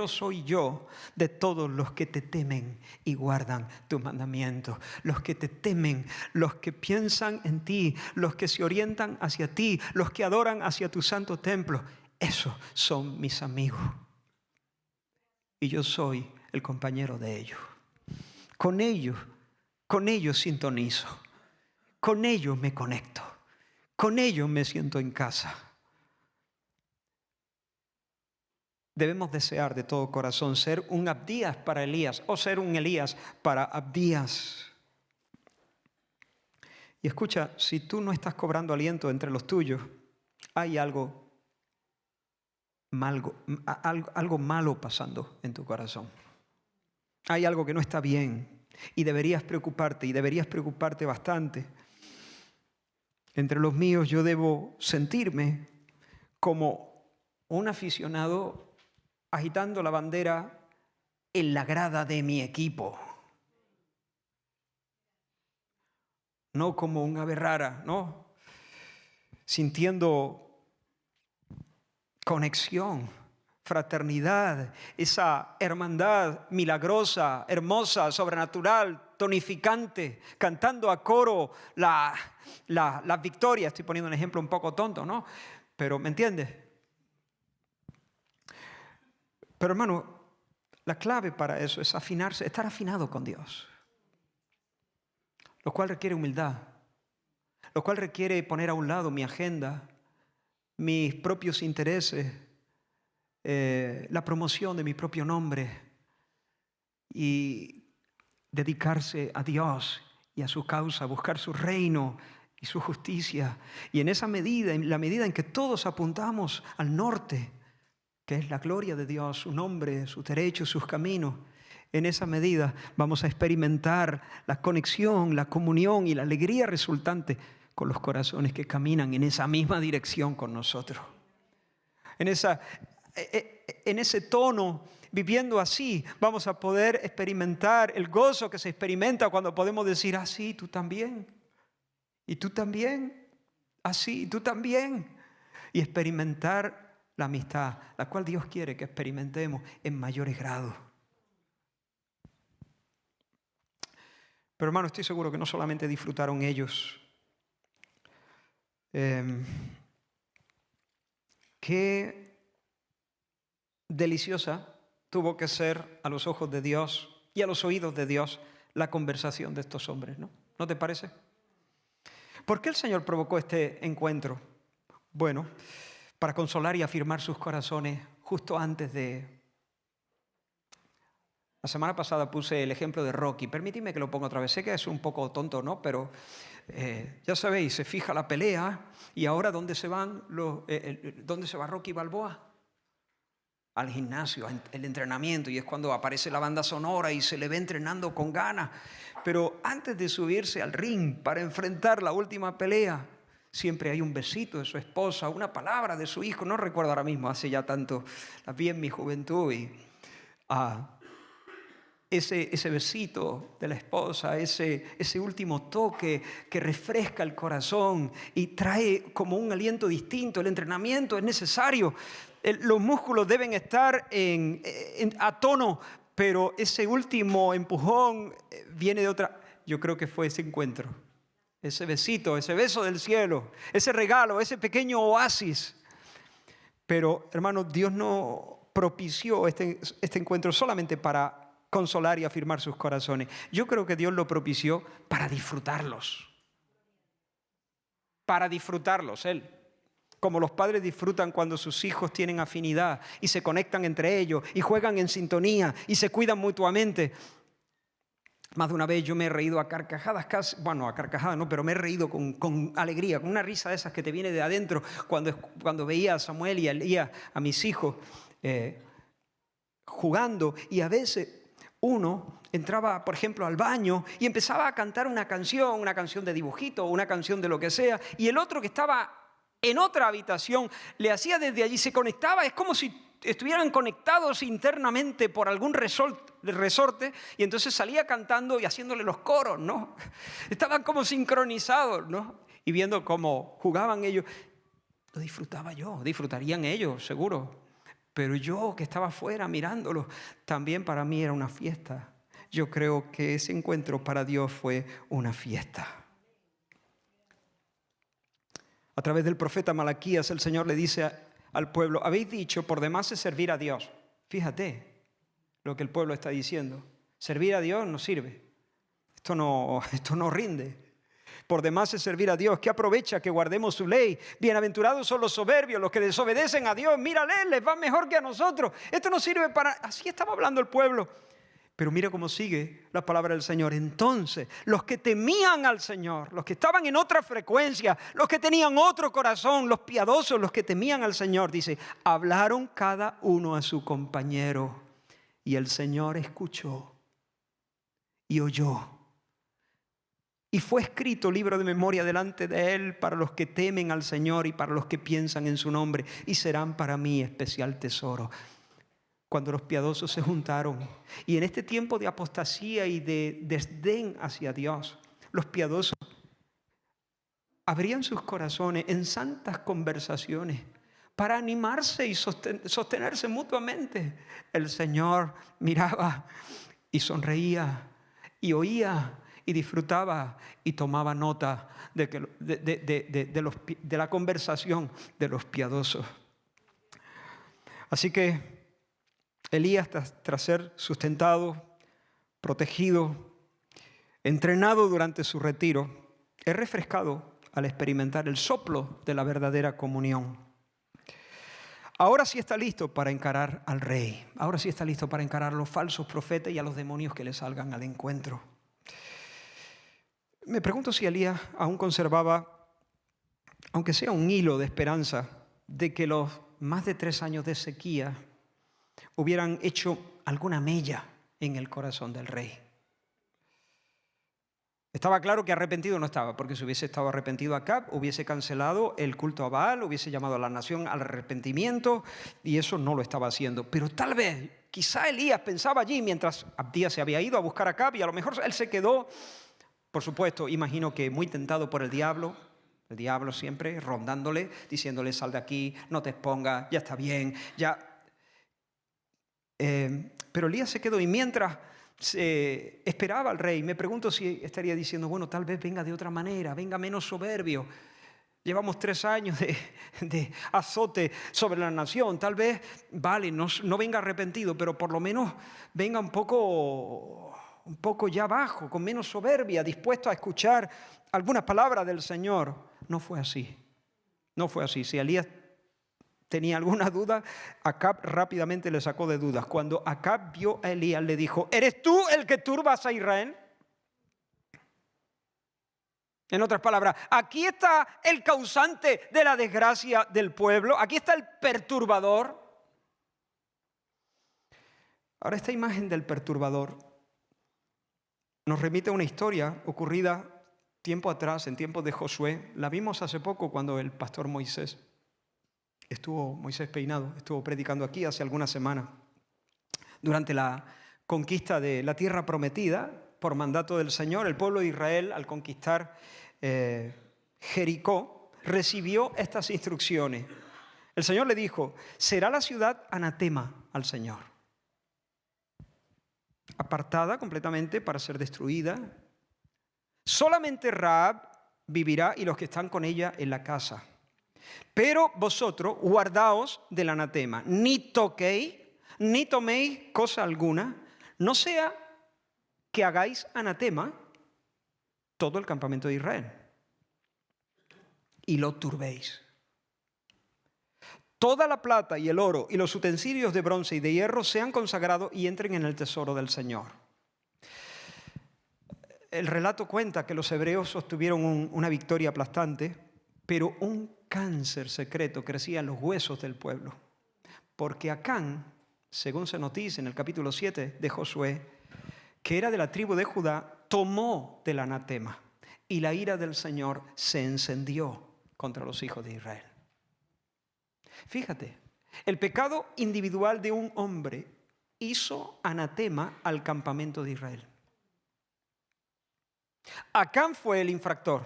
soy yo de todos los que te temen y guardan tus mandamientos. Los que te temen, los que piensan en ti, los que se orientan hacia ti, los que adoran hacia tu santo templo. Esos son mis amigos. Y yo soy el compañero de ellos. Con ellos sintonizo. Con ellos me conecto, con ellos me siento en casa. Debemos desear de todo corazón ser un Abdías para Elías o ser un Elías para Abdías. Y escucha, si tú no estás cobrando aliento entre los tuyos, hay algo malo pasando en tu corazón. Hay algo que no está bien y deberías preocuparte bastante. Entre los míos yo debo sentirme como un aficionado agitando la bandera en la grada de mi equipo. No como un ave rara, ¿no? Sintiendo conexión, fraternidad, esa hermandad milagrosa, hermosa, sobrenatural, tonificante, cantando a coro la victoria. Estoy poniendo un ejemplo un poco tonto, ¿no? Pero ¿me entiendes? Pero hermano, la clave para eso es afinarse, estar afinado con Dios, lo cual requiere humildad, lo cual requiere poner a un lado mi agenda, mis propios intereses, la promoción de mi propio nombre y dedicarse a Dios y a su causa, buscar su reino y su justicia. Y en esa medida, en la medida en que todos apuntamos al norte, que es la gloria de Dios, su nombre, sus derechos, sus caminos, en esa medida vamos a experimentar la conexión, la comunión y la alegría resultante con los corazones que caminan en esa misma dirección con nosotros. En ese tono, viviendo así, vamos a poder experimentar el gozo que se experimenta cuando podemos decir: ah, sí, tú también, y tú también, así, tú también, y experimentar la amistad, la cual Dios quiere que experimentemos en mayores grados. Pero hermano, estoy seguro que no solamente disfrutaron ellos. Qué deliciosa tuvo que ser a los ojos de Dios y a los oídos de Dios la conversación de estos hombres, ¿no? ¿No te parece? ¿Por qué el Señor provocó este encuentro? Bueno, para consolar y afirmar sus corazones justo antes de... La semana pasada puse el ejemplo de Rocky. Permíteme que lo ponga otra vez. Sé que es un poco tonto, ¿no? Pero ya sabéis, se fija la pelea y ahora ¿dónde se van ¿dónde se va Rocky Balboa? Al gimnasio, el entrenamiento, y es cuando aparece la banda sonora y se le ve entrenando con ganas. Pero antes de subirse al ring para enfrentar la última pelea, siempre hay un besito de su esposa, una palabra de su hijo. No recuerdo ahora mismo, hace ya tanto, la vi en mi juventud y... Ese besito de la esposa, ese último toque que refresca el corazón y trae como un aliento distinto. El entrenamiento es necesario. Los músculos deben estar a tono, pero ese último empujón viene de otra... yo creo que fue ese encuentro. Ese besito, ese beso del cielo, ese regalo, ese pequeño oasis. Pero, hermanos, Dios no propició este encuentro solamente para consolar y afirmar sus corazones. Yo creo que Dios lo propició para disfrutarlos. Para disfrutarlos, Él. Como los padres disfrutan cuando sus hijos tienen afinidad y se conectan entre ellos y juegan en sintonía y se cuidan mutuamente. Más de una vez yo me he reído a carcajadas casi, bueno, a carcajadas no, pero me he reído con alegría, con una risa de esas que te viene de adentro cuando veía a Samuel y a Elías, a mis hijos, jugando. Y a veces uno entraba, por ejemplo, al baño y empezaba a cantar una canción de dibujito, una canción de lo que sea, y el otro que estaba en otra habitación le hacía desde allí, se conectaba, es como si estuvieran conectados internamente por algún resorte, y entonces salía cantando y haciéndole los coros, ¿no? Estaban como sincronizados, ¿no? Y viendo cómo jugaban ellos. Lo disfrutaba yo, disfrutarían ellos, seguro. Pero yo que estaba afuera mirándolos, también para mí era una fiesta. Yo creo que ese encuentro para Dios fue una fiesta. A través del profeta Malaquías, el Señor le dice al pueblo: habéis dicho, por demás es servir a Dios. Fíjate lo que el pueblo está diciendo. Servir a Dios no sirve. Esto no rinde. Por demás es servir a Dios. ¿Qué aprovecha que guardemos su ley? Bienaventurados son los soberbios, los que desobedecen a Dios. Mírale, les va mejor que a nosotros. Esto no sirve para... Así estaba hablando el pueblo. Pero mira cómo sigue la palabra del Señor. Entonces, los que temían al Señor, los que estaban en otra frecuencia, los que tenían otro corazón, los piadosos, los que temían al Señor, dice, hablaron cada uno a su compañero. Y el Señor escuchó y oyó. Y fue escrito libro de memoria delante de Él para los que temen al Señor y para los que piensan en su nombre. Y serán para mí especial tesoro. Cuando los piadosos se juntaron. Y en este tiempo de apostasía y de desdén hacia Dios, los piadosos abrían sus corazones en santas conversaciones para animarse y sostenerse mutuamente. El Señor miraba y sonreía y oía y disfrutaba y tomaba nota de la conversación de los piadosos. Así que Elías, tras ser sustentado, protegido, entrenado durante su retiro, es refrescado al experimentar el soplo de la verdadera comunión. Ahora sí está listo para encarar al rey. Ahora sí está listo para encarar a los falsos profetas y a los demonios que le salgan al encuentro. Me pregunto si Elías aún conservaba, aunque sea un hilo de esperanza, de que los más de 3 años de sequía hubieran hecho alguna mella en el corazón del rey. Estaba claro que arrepentido no estaba, porque si hubiese estado arrepentido Acab, hubiese cancelado el culto a Baal, hubiese llamado a la nación al arrepentimiento, y eso no lo estaba haciendo. Pero tal vez, quizá Elías pensaba allí mientras Abdías se había ido a buscar a Acab, y a lo mejor él se quedó, por supuesto, imagino que muy tentado por el diablo siempre rondándole, diciéndole: sal de aquí, no te expongas, ya está bien, ya... Pero Elías se quedó, y mientras esperaba al rey, me pregunto si estaría diciendo: bueno, tal vez venga de otra manera, venga menos soberbio. Llevamos 3 años de azote sobre la nación, tal vez, vale, no venga arrepentido, pero por lo menos venga un poco ya bajo, con menos soberbia, dispuesto a escuchar algunas palabras del Señor. No fue así. No fue así. Si Elías tenía alguna duda, Acab rápidamente le sacó de dudas. Cuando Acab vio a Elías, le dijo: ¿eres tú el que turbas a Israel? En otras palabras, aquí está el causante de la desgracia del pueblo, aquí está el perturbador. Ahora, esta imagen del perturbador nos remite a una historia ocurrida tiempo atrás, en tiempos de Josué. La vimos hace poco cuando el pastor Moisés Peinado estuvo predicando aquí hace algunas semanas. Durante la conquista de la tierra prometida, por mandato del Señor, el pueblo de Israel, al conquistar Jericó, recibió estas instrucciones. El Señor le dijo: será la ciudad anatema al Señor, apartada completamente para ser destruida. Solamente Rahab vivirá y los que están con ella en la casa. Pero vosotros guardaos del anatema, ni toquéis, ni toméis cosa alguna, no sea que hagáis anatema todo el campamento de Israel y lo turbéis. Toda la plata y el oro y los utensilios de bronce y de hierro sean consagrados y entren en el tesoro del Señor. El relato cuenta que los hebreos obtuvieron una victoria aplastante, pero un cáncer secreto crecía en los huesos del pueblo. Porque Acán, según se noticia en el capítulo 7 de Josué, que era de la tribu de Judá, tomó del anatema y la ira del Señor se encendió contra los hijos de Israel. Fíjate, el pecado individual de un hombre hizo anatema al campamento de Israel. Acán fue el infractor,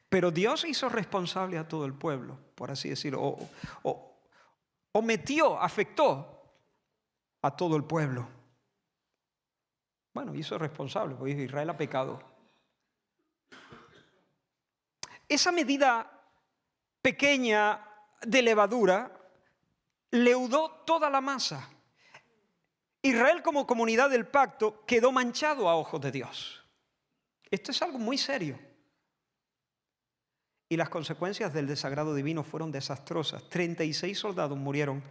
pero Dios hizo responsable a todo el pueblo, por así decirlo, o metió, afectó a todo el pueblo. Bueno, hizo responsable, porque Israel ha pecado. Esa medida pequeña de levadura leudó toda la masa. Israel como comunidad del pacto quedó manchado a ojos de Dios. Esto es algo muy serio. Y las consecuencias del desagrado divino fueron desastrosas. 36 soldados murieron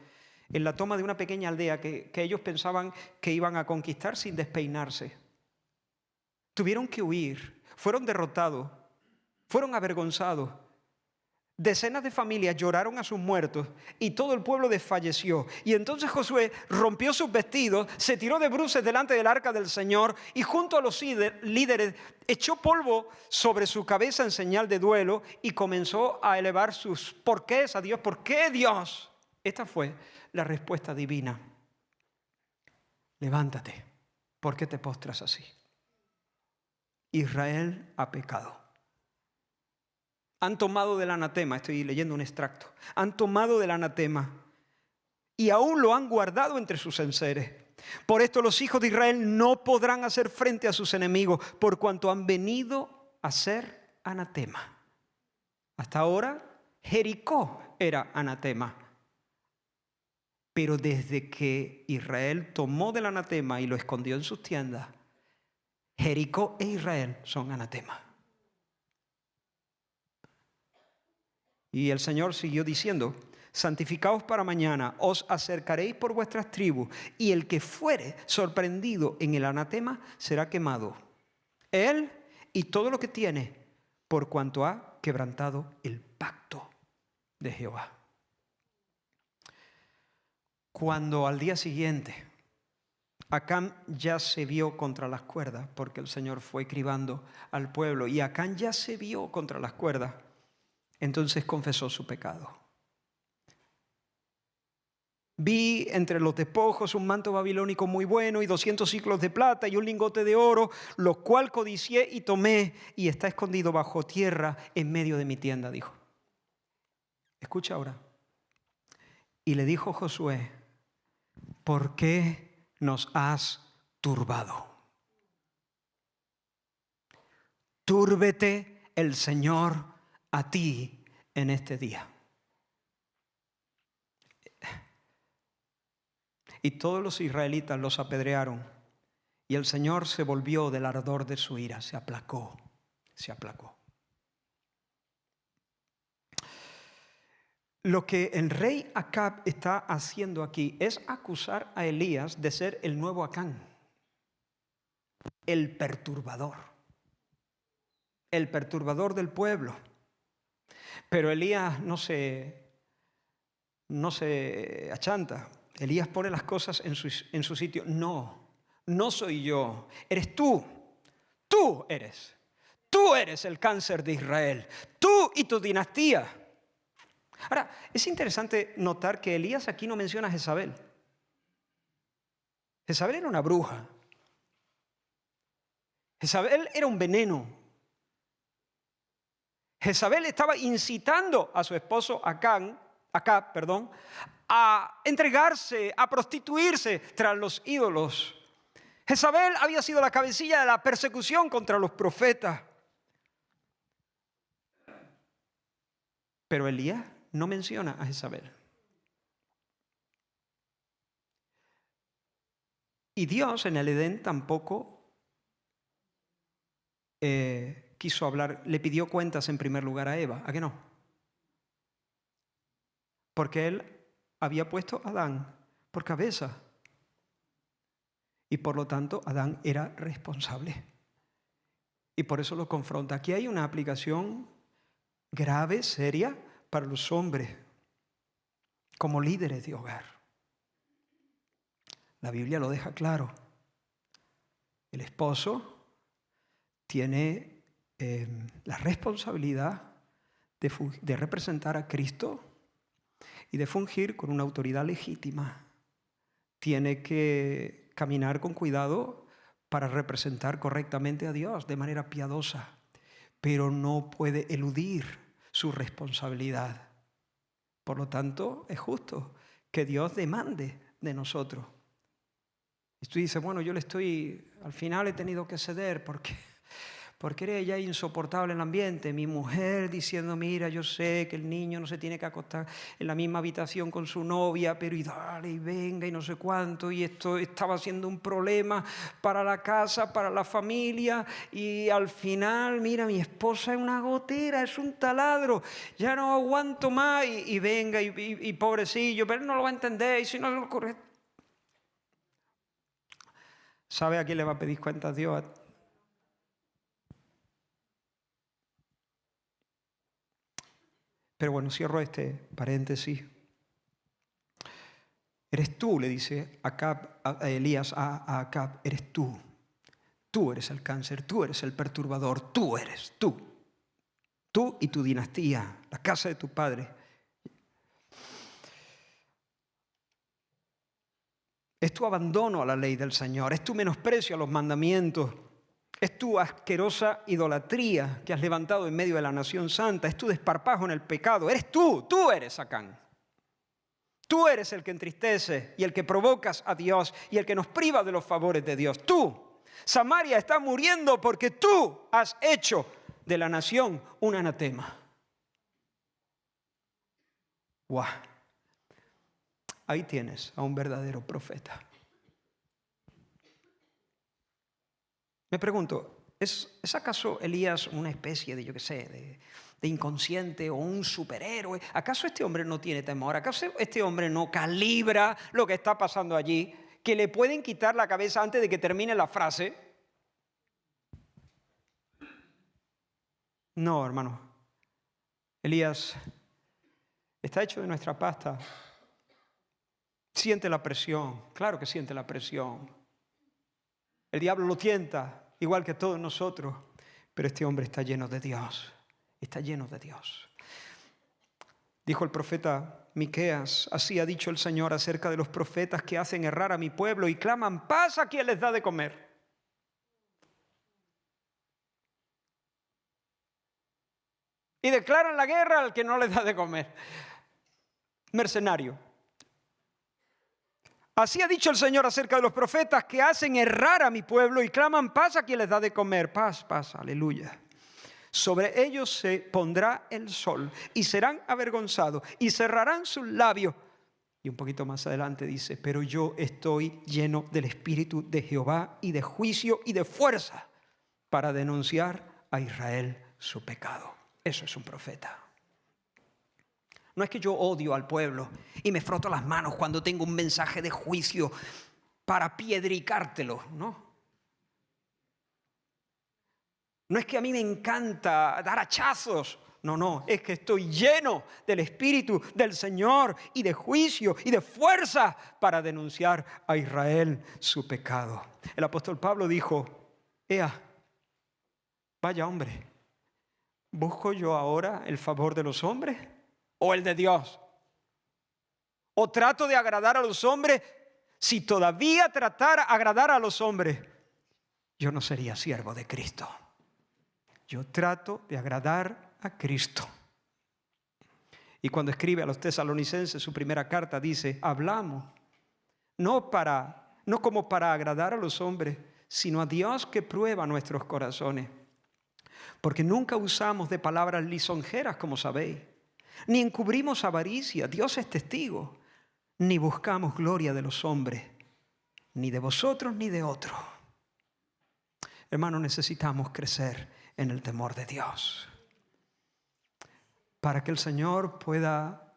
en la toma de una pequeña aldea que ellos pensaban que iban a conquistar sin despeinarse. Tuvieron que huir, fueron derrotados, fueron avergonzados. Decenas de familias lloraron a sus muertos y todo el pueblo desfalleció. Y entonces Josué rompió sus vestidos, se tiró de bruces delante del arca del Señor y junto a los líderes echó polvo sobre su cabeza en señal de duelo y comenzó a elevar sus porqués a Dios. ¿Por qué Dios? Esta fue la respuesta divina. Levántate, ¿por qué te postras así? Israel ha pecado. Han tomado del anatema, estoy leyendo un extracto, han tomado del anatema y aún lo han guardado entre sus enseres. Por esto los hijos de Israel no podrán hacer frente a sus enemigos, por cuanto han venido a ser anatema. Hasta ahora, Jericó era anatema. Pero desde que Israel tomó del anatema y lo escondió en sus tiendas, Jericó e Israel son anatema. Y el Señor siguió diciendo: santificaos para mañana, os acercaréis por vuestras tribus, y el que fuere sorprendido en el anatema será quemado, él y todo lo que tiene, por cuanto ha quebrantado el pacto de Jehová. Cuando al día siguiente Acán ya se vio contra las cuerdas, porque el Señor fue cribando al pueblo, y Acán ya se vio contra las cuerdas, entonces confesó su pecado. Vi entre los despojos un manto babilónico muy bueno y 200 siclos de plata y un lingote de oro, lo cual codicié y tomé, y está escondido bajo tierra en medio de mi tienda, dijo. Escucha ahora. Y le dijo Josué: ¿por qué nos has turbado? Túrbete el Señor a ti en este día. Y todos los israelitas los apedrearon, y el Señor se volvió del ardor de su ira, se aplacó, se aplacó. Lo que el rey Acab está haciendo aquí es acusar a Elías de ser el nuevo Acán, el perturbador del pueblo. Pero Elías no se achanta. Elías pone las cosas en su sitio. No soy yo, eres tú. Tú eres el cáncer de Israel. Tú y tu dinastía. Ahora, es interesante notar que Elías aquí no menciona a Jezabel. Jezabel era una bruja. Jezabel era un veneno. Jezabel estaba incitando a su esposo Acab, a entregarse, a prostituirse tras los ídolos. Jezabel había sido la cabecilla de la persecución contra los profetas. Pero Elías no menciona a Jezabel. Y Dios en el Edén tampoco quiso hablar, le pidió cuentas en primer lugar a Eva. ¿A qué no? Porque Él había puesto a Adán por cabeza. Y por lo tanto Adán era responsable. Y por eso lo confronta. Aquí hay una aplicación grave, seria, para los hombres como líderes de hogar. La Biblia lo deja claro. El esposo tiene la responsabilidad de representar a Cristo y de fungir con una autoridad legítima. Tiene que caminar con cuidado para representar correctamente a Dios de manera piadosa, pero no puede eludir su responsabilidad. Por lo tanto, es justo que Dios demande de nosotros. Y tú dices, bueno, al final he tenido que ceder porque era ya insoportable el ambiente. Mi mujer diciendo, mira, yo sé que el niño no se tiene que acostar en la misma habitación con su novia, pero y dale, y venga, y no sé cuánto, y esto estaba siendo un problema para la casa, para la familia, y al final, mira, mi esposa es una gotera, es un taladro, ya no aguanto más, y venga, y pobrecillo, pero él no lo va a entender, y si no lo ocurre. ¿Sabe a quién le va a pedir cuentas Dios? Pero bueno, cierro este paréntesis. Eres tú, le dice a Elías a Acab, eres tú. Tú eres el cáncer, tú eres el perturbador, tú eres tú. Tú y tu dinastía, la casa de tu padre. Es tu abandono a la ley del Señor, es tu menosprecio a los mandamientos, es tu asquerosa idolatría que has levantado en medio de la nación santa, es tu desparpajo en el pecado, eres tú eres Acán. Tú eres el que entristece y el que provocas a Dios y el que nos priva de los favores de Dios. Tú, Samaria está muriendo porque tú has hecho de la nación un anatema. ¡Guau! Ahí tienes a un verdadero profeta. Me pregunto, ¿es acaso Elías una especie de, yo qué sé, de inconsciente o un superhéroe? ¿Acaso este hombre no tiene temor? ¿Acaso este hombre no calibra lo que está pasando allí? ¿Que le pueden quitar la cabeza antes de que termine la frase? No, hermano. Elías está hecho de nuestra pasta. Siente la presión, claro que siente la presión. El diablo lo tienta, igual que todos nosotros, pero este hombre está lleno de Dios, está lleno de Dios. Dijo el profeta Miqueas, así ha dicho el Señor acerca de los profetas que hacen errar a mi pueblo y claman paz a quien les da de comer. Y declaran la guerra al que no les da de comer. Mercenario. Así ha dicho el Señor acerca de los profetas que hacen errar a mi pueblo y claman paz a quien les da de comer. Paz, paz, aleluya. Sobre ellos se pondrá el sol y serán avergonzados y cerrarán sus labios. Y un poquito más adelante dice, pero yo estoy lleno del Espíritu de Jehová y de juicio y de fuerza para denunciar a Israel su pecado. Eso es un profeta. No es que yo odio al pueblo y me froto las manos cuando tengo un mensaje de juicio para piedricártelo, ¿no? No es que a mí me encanta dar hachazos. No, es que estoy lleno del Espíritu del Señor y de juicio y de fuerza para denunciar a Israel su pecado. El apóstol Pablo dijo, vaya hombre, ¿busco yo ahora el favor de los hombres o el de Dios? ¿O trato de agradar a los hombres? Si todavía tratara de agradar a los hombres, yo no sería siervo de Cristo. Yo trato de agradar a Cristo. Y cuando escribe a los tesalonicenses su primera carta dice, hablamos no como para agradar a los hombres, sino a Dios que prueba nuestros corazones. Porque nunca usamos de palabras lisonjeras, como sabéis, ni encubrimos avaricia, Dios es testigo, ni buscamos gloria de los hombres, ni de vosotros ni de otros. Hermanos, necesitamos crecer en el temor de Dios para que el Señor pueda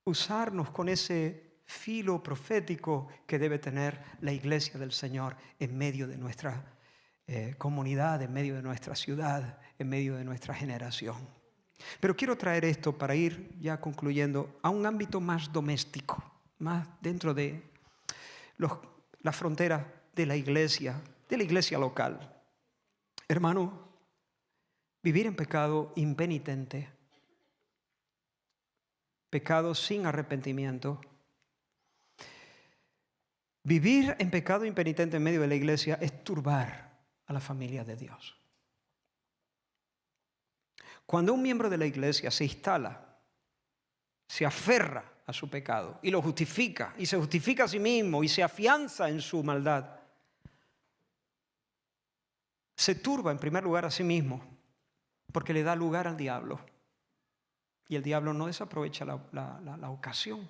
usarnos con ese filo profético que debe tener la iglesia del Señor en medio de nuestra comunidad, en medio de nuestra ciudad, en medio de nuestra generación. Pero quiero traer esto para ir ya concluyendo a un ámbito más doméstico, más dentro de las fronteras de la iglesia local. Hermano, vivir en pecado impenitente, pecado sin arrepentimiento, vivir en pecado impenitente en medio de la iglesia es turbar a la familia de Dios. Cuando un miembro de la iglesia se instala, se aferra a su pecado y lo justifica, y se justifica a sí mismo y se afianza en su maldad, se turba en primer lugar a sí mismo porque le da lugar al diablo. Y el diablo no desaprovecha la ocasión.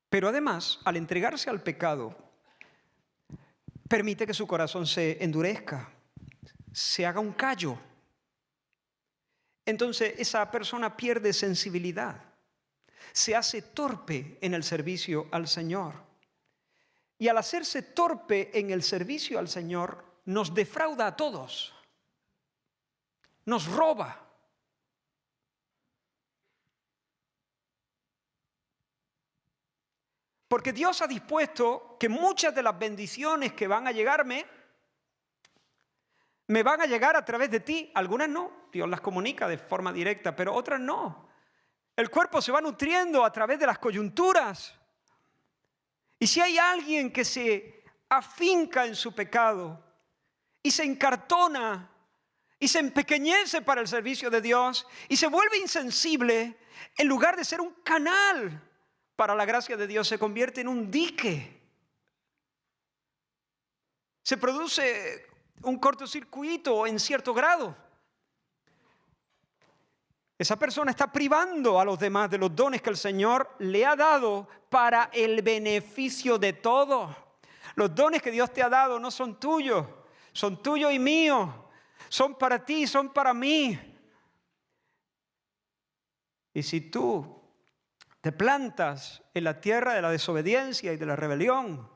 Pero además, al entregarse al pecado, permite que su corazón se endurezca, se haga un callo. Entonces esa persona pierde sensibilidad, se hace torpe en el servicio al Señor. Y al hacerse torpe en el servicio al Señor, nos defrauda a todos, nos roba. Porque Dios ha dispuesto que muchas de las bendiciones que van a llegarme, me van a llegar a través de ti. Algunas no, Dios las comunica de forma directa, pero otras no. El cuerpo se va nutriendo a través de las coyunturas. Y si hay alguien que se afinca en su pecado y se encartona y se empequeñece para el servicio de Dios y se vuelve insensible, en lugar de ser un canal para la gracia de Dios, se convierte en un dique. Se produce un cortocircuito en cierto grado. Esa persona está privando a los demás de los dones que el Señor le ha dado para el beneficio de todos. Los dones que Dios te ha dado no son tuyos, son tuyos y míos. Son para ti, son para mí. Y si tú te plantas en la tierra de la desobediencia y de la rebelión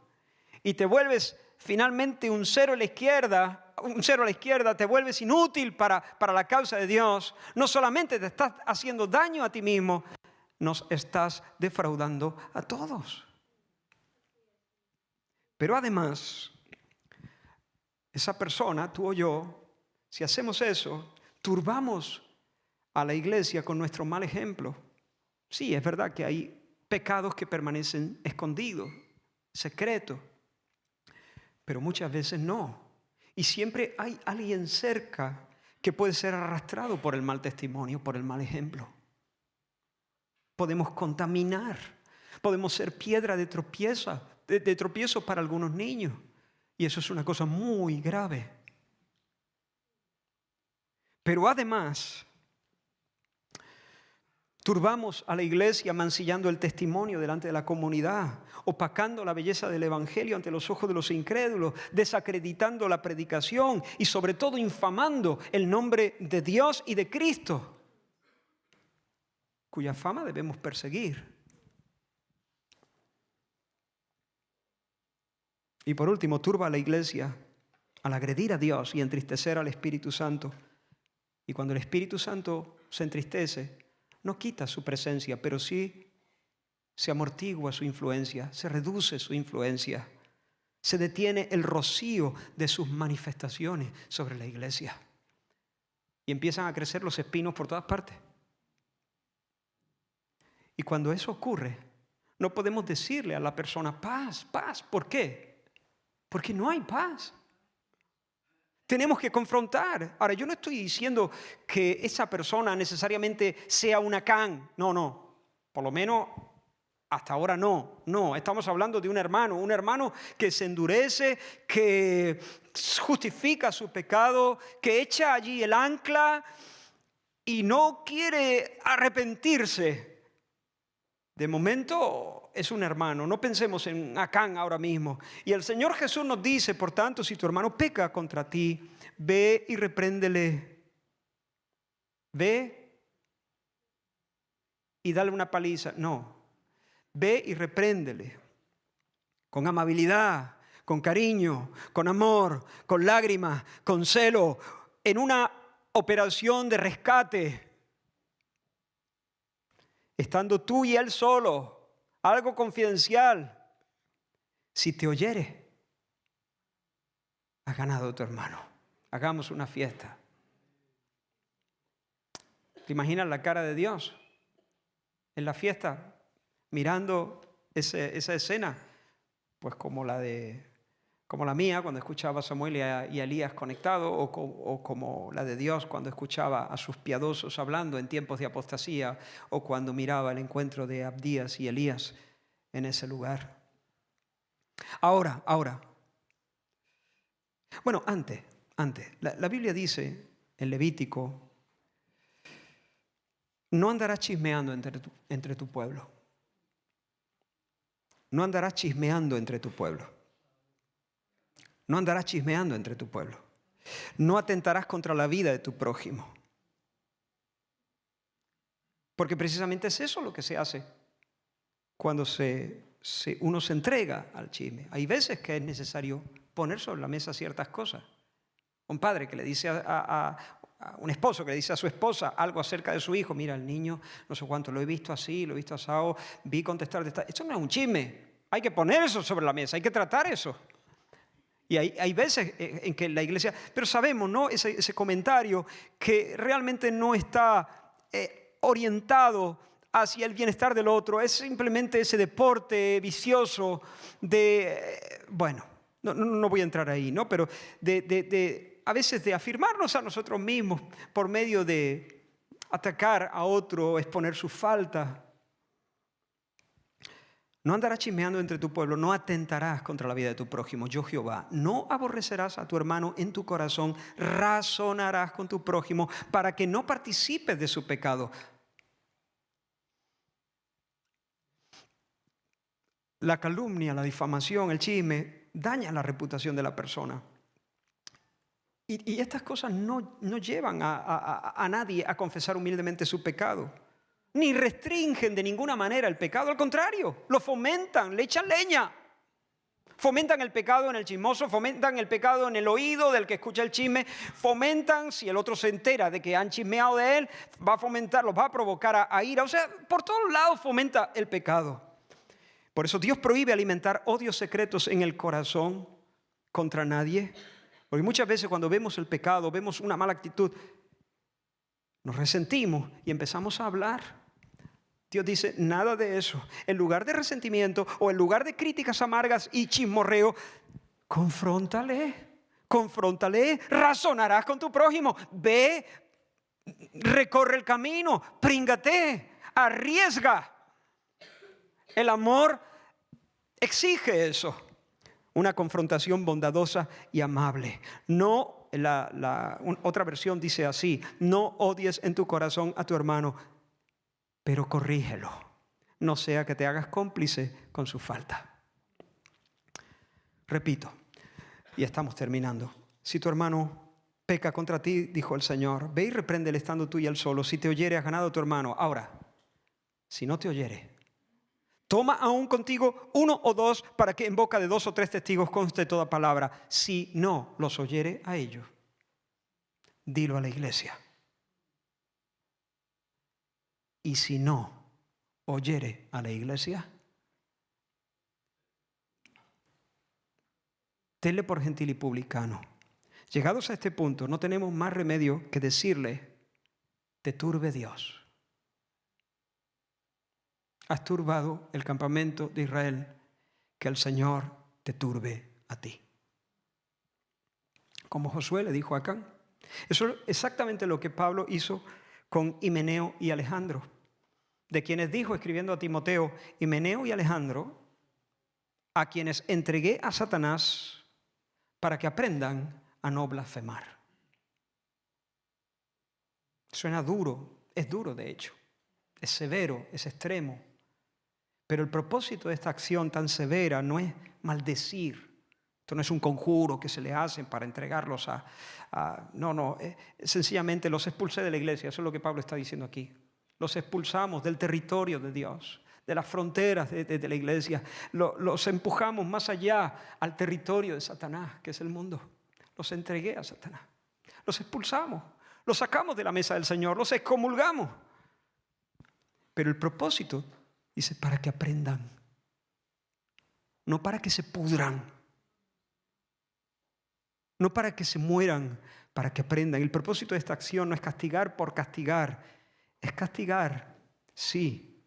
y te vuelves finalmente un cero a la izquierda, te vuelves inútil para la causa de Dios, no solamente te estás haciendo daño a ti mismo, nos estás defraudando a todos. Pero además, esa persona, tú o yo, si hacemos eso, turbamos a la iglesia con nuestro mal ejemplo. Sí, es verdad que hay pecados que permanecen escondidos, secretos, pero muchas veces no. Y siempre hay alguien cerca que puede ser arrastrado por el mal testimonio, por el mal ejemplo. Podemos contaminar, podemos ser piedra de tropiezo para algunos niños. Y eso es una cosa muy grave. Pero además, turbamos a la iglesia mancillando el testimonio delante de la comunidad, opacando la belleza del evangelio ante los ojos de los incrédulos, desacreditando la predicación y sobre todo infamando el nombre de Dios y de Cristo, cuya fama debemos perseguir. Y por último, turba a la iglesia al agredir a Dios y entristecer al Espíritu Santo. Y cuando el Espíritu Santo se entristece, no quita su presencia, pero sí se amortigua su influencia, se reduce su influencia, se detiene el rocío de sus manifestaciones sobre la iglesia. Y empiezan a crecer los espinos por todas partes. Y cuando eso ocurre, no podemos decirle a la persona, paz, paz. ¿Por qué? Porque no hay paz. Tenemos que confrontar. Ahora, yo no estoy diciendo que esa persona necesariamente sea una Acán. No. Por lo menos Hasta ahora no, estamos hablando de un hermano que se endurece, que justifica su pecado, que echa allí el ancla y no quiere arrepentirse. De momento es un hermano, no pensemos en Acán ahora mismo. Y el Señor Jesús nos dice, por tanto, si tu hermano peca contra ti, ve y repréndele. Ve y dale una paliza. No. Ve y repréndele con amabilidad, con cariño, con amor, con lágrimas, con celo, en una operación de rescate, estando tú y él solo, algo confidencial. Si te oyere, has ganado a tu hermano. Hagamos una fiesta. ¿Te imaginas la cara de Dios en la fiesta? Mirando esa escena, pues como la mía cuando escuchaba a Samuel y a Elías conectados, o como la de Dios cuando escuchaba a sus piadosos hablando en tiempos de apostasía, o cuando miraba el encuentro de Abdías y Elías en ese lugar. Ahora. Bueno, antes. La Biblia dice en Levítico, no andarás chismeando entre tu pueblo. No andarás chismeando entre tu pueblo. No andarás chismeando entre tu pueblo. No atentarás contra la vida de tu prójimo. Porque precisamente es eso lo que se hace cuando uno se entrega al chisme. Hay veces que es necesario poner sobre la mesa ciertas cosas. Un padre que le dice a un esposo que le dice a su esposa algo acerca de su hijo. Mira, el niño, no sé cuánto, lo he visto así, lo he visto asado, vi contestar de esta. Esto no es un chisme. Hay que poner eso sobre la mesa, hay que tratar eso. Y hay veces en que la iglesia, pero sabemos, ¿no? Ese comentario que realmente no está orientado hacia el bienestar del otro, es simplemente ese deporte vicioso de, bueno, no voy a entrar ahí, ¿no? Pero a veces de afirmarnos a nosotros mismos por medio de atacar a otro, exponer sus faltas. No andarás chismeando entre tu pueblo, no atentarás contra la vida de tu prójimo. Yo, Jehová, no aborrecerás a tu hermano en tu corazón, razonarás con tu prójimo para que no participes de su pecado. La calumnia, la difamación, el chisme, daña la reputación de la persona. Y estas cosas no llevan a nadie a confesar humildemente su pecado. Ni restringen de ninguna manera el pecado, al contrario, lo fomentan, le echan leña. Fomentan el pecado en el chismoso, fomentan el pecado en el oído del que escucha el chisme, fomentan, si el otro se entera de que han chismeado de él, va a fomentar, los va a provocar a ira. O sea, por todos lados fomenta el pecado. Por eso Dios prohíbe alimentar odios secretos en el corazón contra nadie. Porque muchas veces cuando vemos el pecado, vemos una mala actitud, nos resentimos y empezamos a hablar. Dios dice, nada de eso. En lugar de resentimiento o en lugar de críticas amargas y chismorreo, confróntale, razonarás con tu prójimo. Ve, recorre el camino, príngate, arriesga. El amor exige eso. Una confrontación bondadosa y amable. No, otra versión dice así, no odies en tu corazón a tu hermano, pero corrígelo, no sea que te hagas cómplice con su falta. Repito, y estamos terminando. Si tu hermano peca contra ti, dijo el Señor, ve y repréndele estando tú y él solo. Si te oyere, has ganado a tu hermano. Ahora, si no te oyere, toma aún contigo 1 o 2 para que en boca de 2 o 3 testigos conste toda palabra. Si no los oyere a ellos, dilo a la iglesia. Y si no oyere a la iglesia, tenle por gentil y publicano. Llegados a este punto, no tenemos más remedio que decirle, te turbe Dios. Has turbado el campamento de Israel, que el Señor te turbe a ti. Como Josué le dijo a Acán. Eso es exactamente lo que Pablo hizo con Himeneo y Alejandro. de quienes dijo, escribiendo a Timoteo, Himeneo y Alejandro, a quienes entregué a Satanás para que aprendan a no blasfemar. Suena duro, es duro de hecho, es severo, es extremo. Pero el propósito de esta acción tan severa no es maldecir. Esto no es un conjuro que se le hacen para entregarlos sencillamente los expulsé de la iglesia. Eso es lo que Pablo está diciendo aquí. Los expulsamos del territorio de Dios, de las fronteras de la iglesia. Los empujamos más allá al territorio de Satanás, que es el mundo. Los entregué a Satanás. Los expulsamos, los sacamos de la mesa del Señor, los excomulgamos. Pero el propósito, dice, para que aprendan, no para que se pudran. No para que se mueran, para que aprendan. El propósito de esta acción no es castigar por castigar. Es castigar, sí,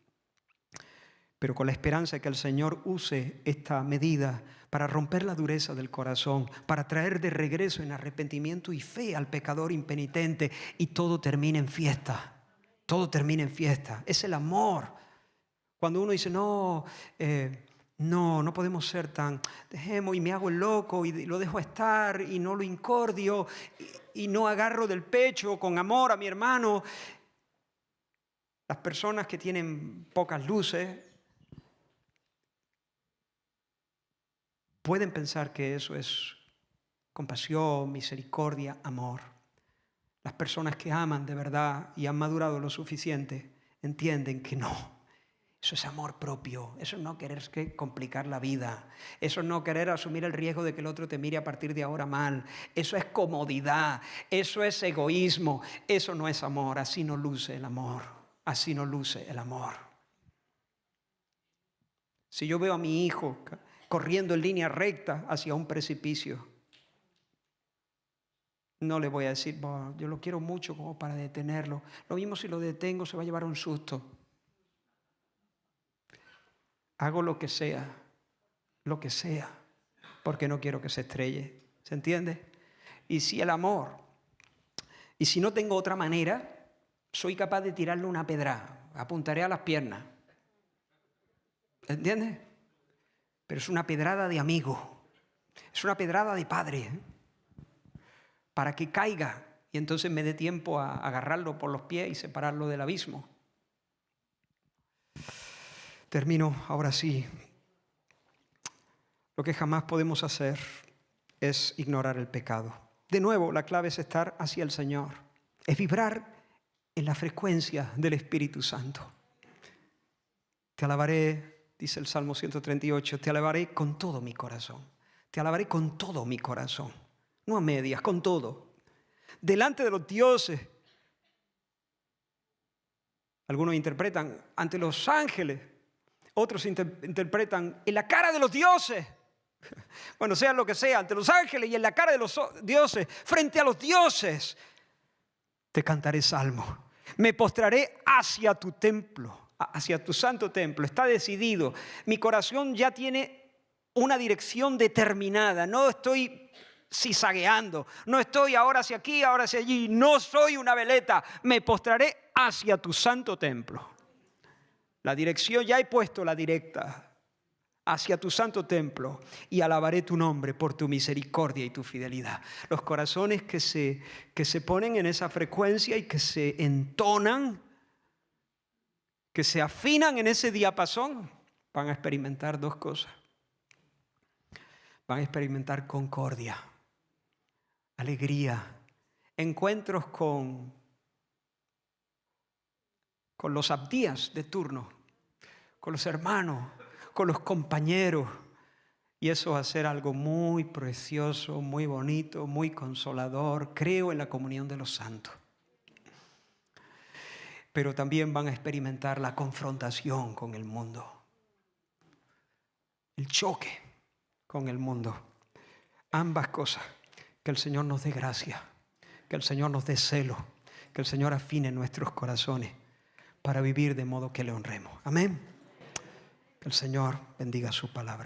pero con la esperanza de que el Señor use esta medida para romper la dureza del corazón, para traer de regreso en arrepentimiento y fe al pecador impenitente, y todo termina en fiesta. Todo termina en fiesta. Es el amor. Cuando uno dice, no podemos ser tan, dejemos y me hago el loco y lo dejo estar y no lo incordio y no agarro del pecho con amor a mi hermano. Las personas que tienen pocas luces pueden pensar que eso es compasión, misericordia, amor. Las personas que aman de verdad y han madurado lo suficiente entienden que no. Eso es amor propio, eso es no querer complicar la vida, eso es no querer asumir el riesgo de que el otro te mire a partir de ahora mal, eso es comodidad, eso es egoísmo, eso no es amor, así no luce el amor, así no luce el amor. Si yo veo a mi hijo corriendo en línea recta hacia un precipicio, no le voy a decir, yo lo quiero mucho como para detenerlo, lo mismo si lo detengo se va a llevar un susto. Hago lo que sea, porque no quiero que se estrelle. ¿Se entiende? Y si el amor, y si no tengo otra manera, soy capaz de tirarle una pedrada, apuntaré a las piernas. ¿Entiendes? Pero es una pedrada de amigo, es una pedrada de padre, para que caiga y entonces me dé tiempo a agarrarlo por los pies y separarlo del abismo. Termino ahora sí. Lo que jamás podemos hacer es ignorar el pecado. De nuevo, la clave es estar hacia el Señor. Es vibrar en la frecuencia del Espíritu Santo. Te alabaré, dice el Salmo 138, te alabaré con todo mi corazón. Te alabaré con todo mi corazón. No a medias, con todo. Delante de los dioses. Algunos interpretan ante los ángeles. Otros interpretan en la cara de los dioses. Bueno, sea lo que sea, ante los ángeles y en la cara de los dioses, frente a los dioses, te cantaré salmo. Me postraré hacia tu templo, hacia tu santo templo. Está decidido. Mi corazón ya tiene una dirección determinada. No estoy zizagueando. No estoy ahora hacia aquí, ahora hacia allí. No soy una veleta. Me postraré hacia tu santo templo. La dirección, ya he puesto la directa hacia tu santo templo y alabaré tu nombre por tu misericordia y tu fidelidad. Los corazones que se ponen en esa frecuencia y que se entonan, que se afinan en ese diapasón, van a experimentar dos cosas. Van a experimentar concordia, alegría, encuentros con los abdías de turno, con los hermanos, con los compañeros. Y eso va a ser algo muy precioso, muy bonito, muy consolador. Creo en la comunión de los santos. Pero también van a experimentar la confrontación con el mundo. El choque con el mundo. Ambas cosas. Que el Señor nos dé gracia. Que el Señor nos dé celo. Que el Señor afine nuestros corazones para vivir de modo que le honremos. Amén. Que el Señor bendiga su palabra.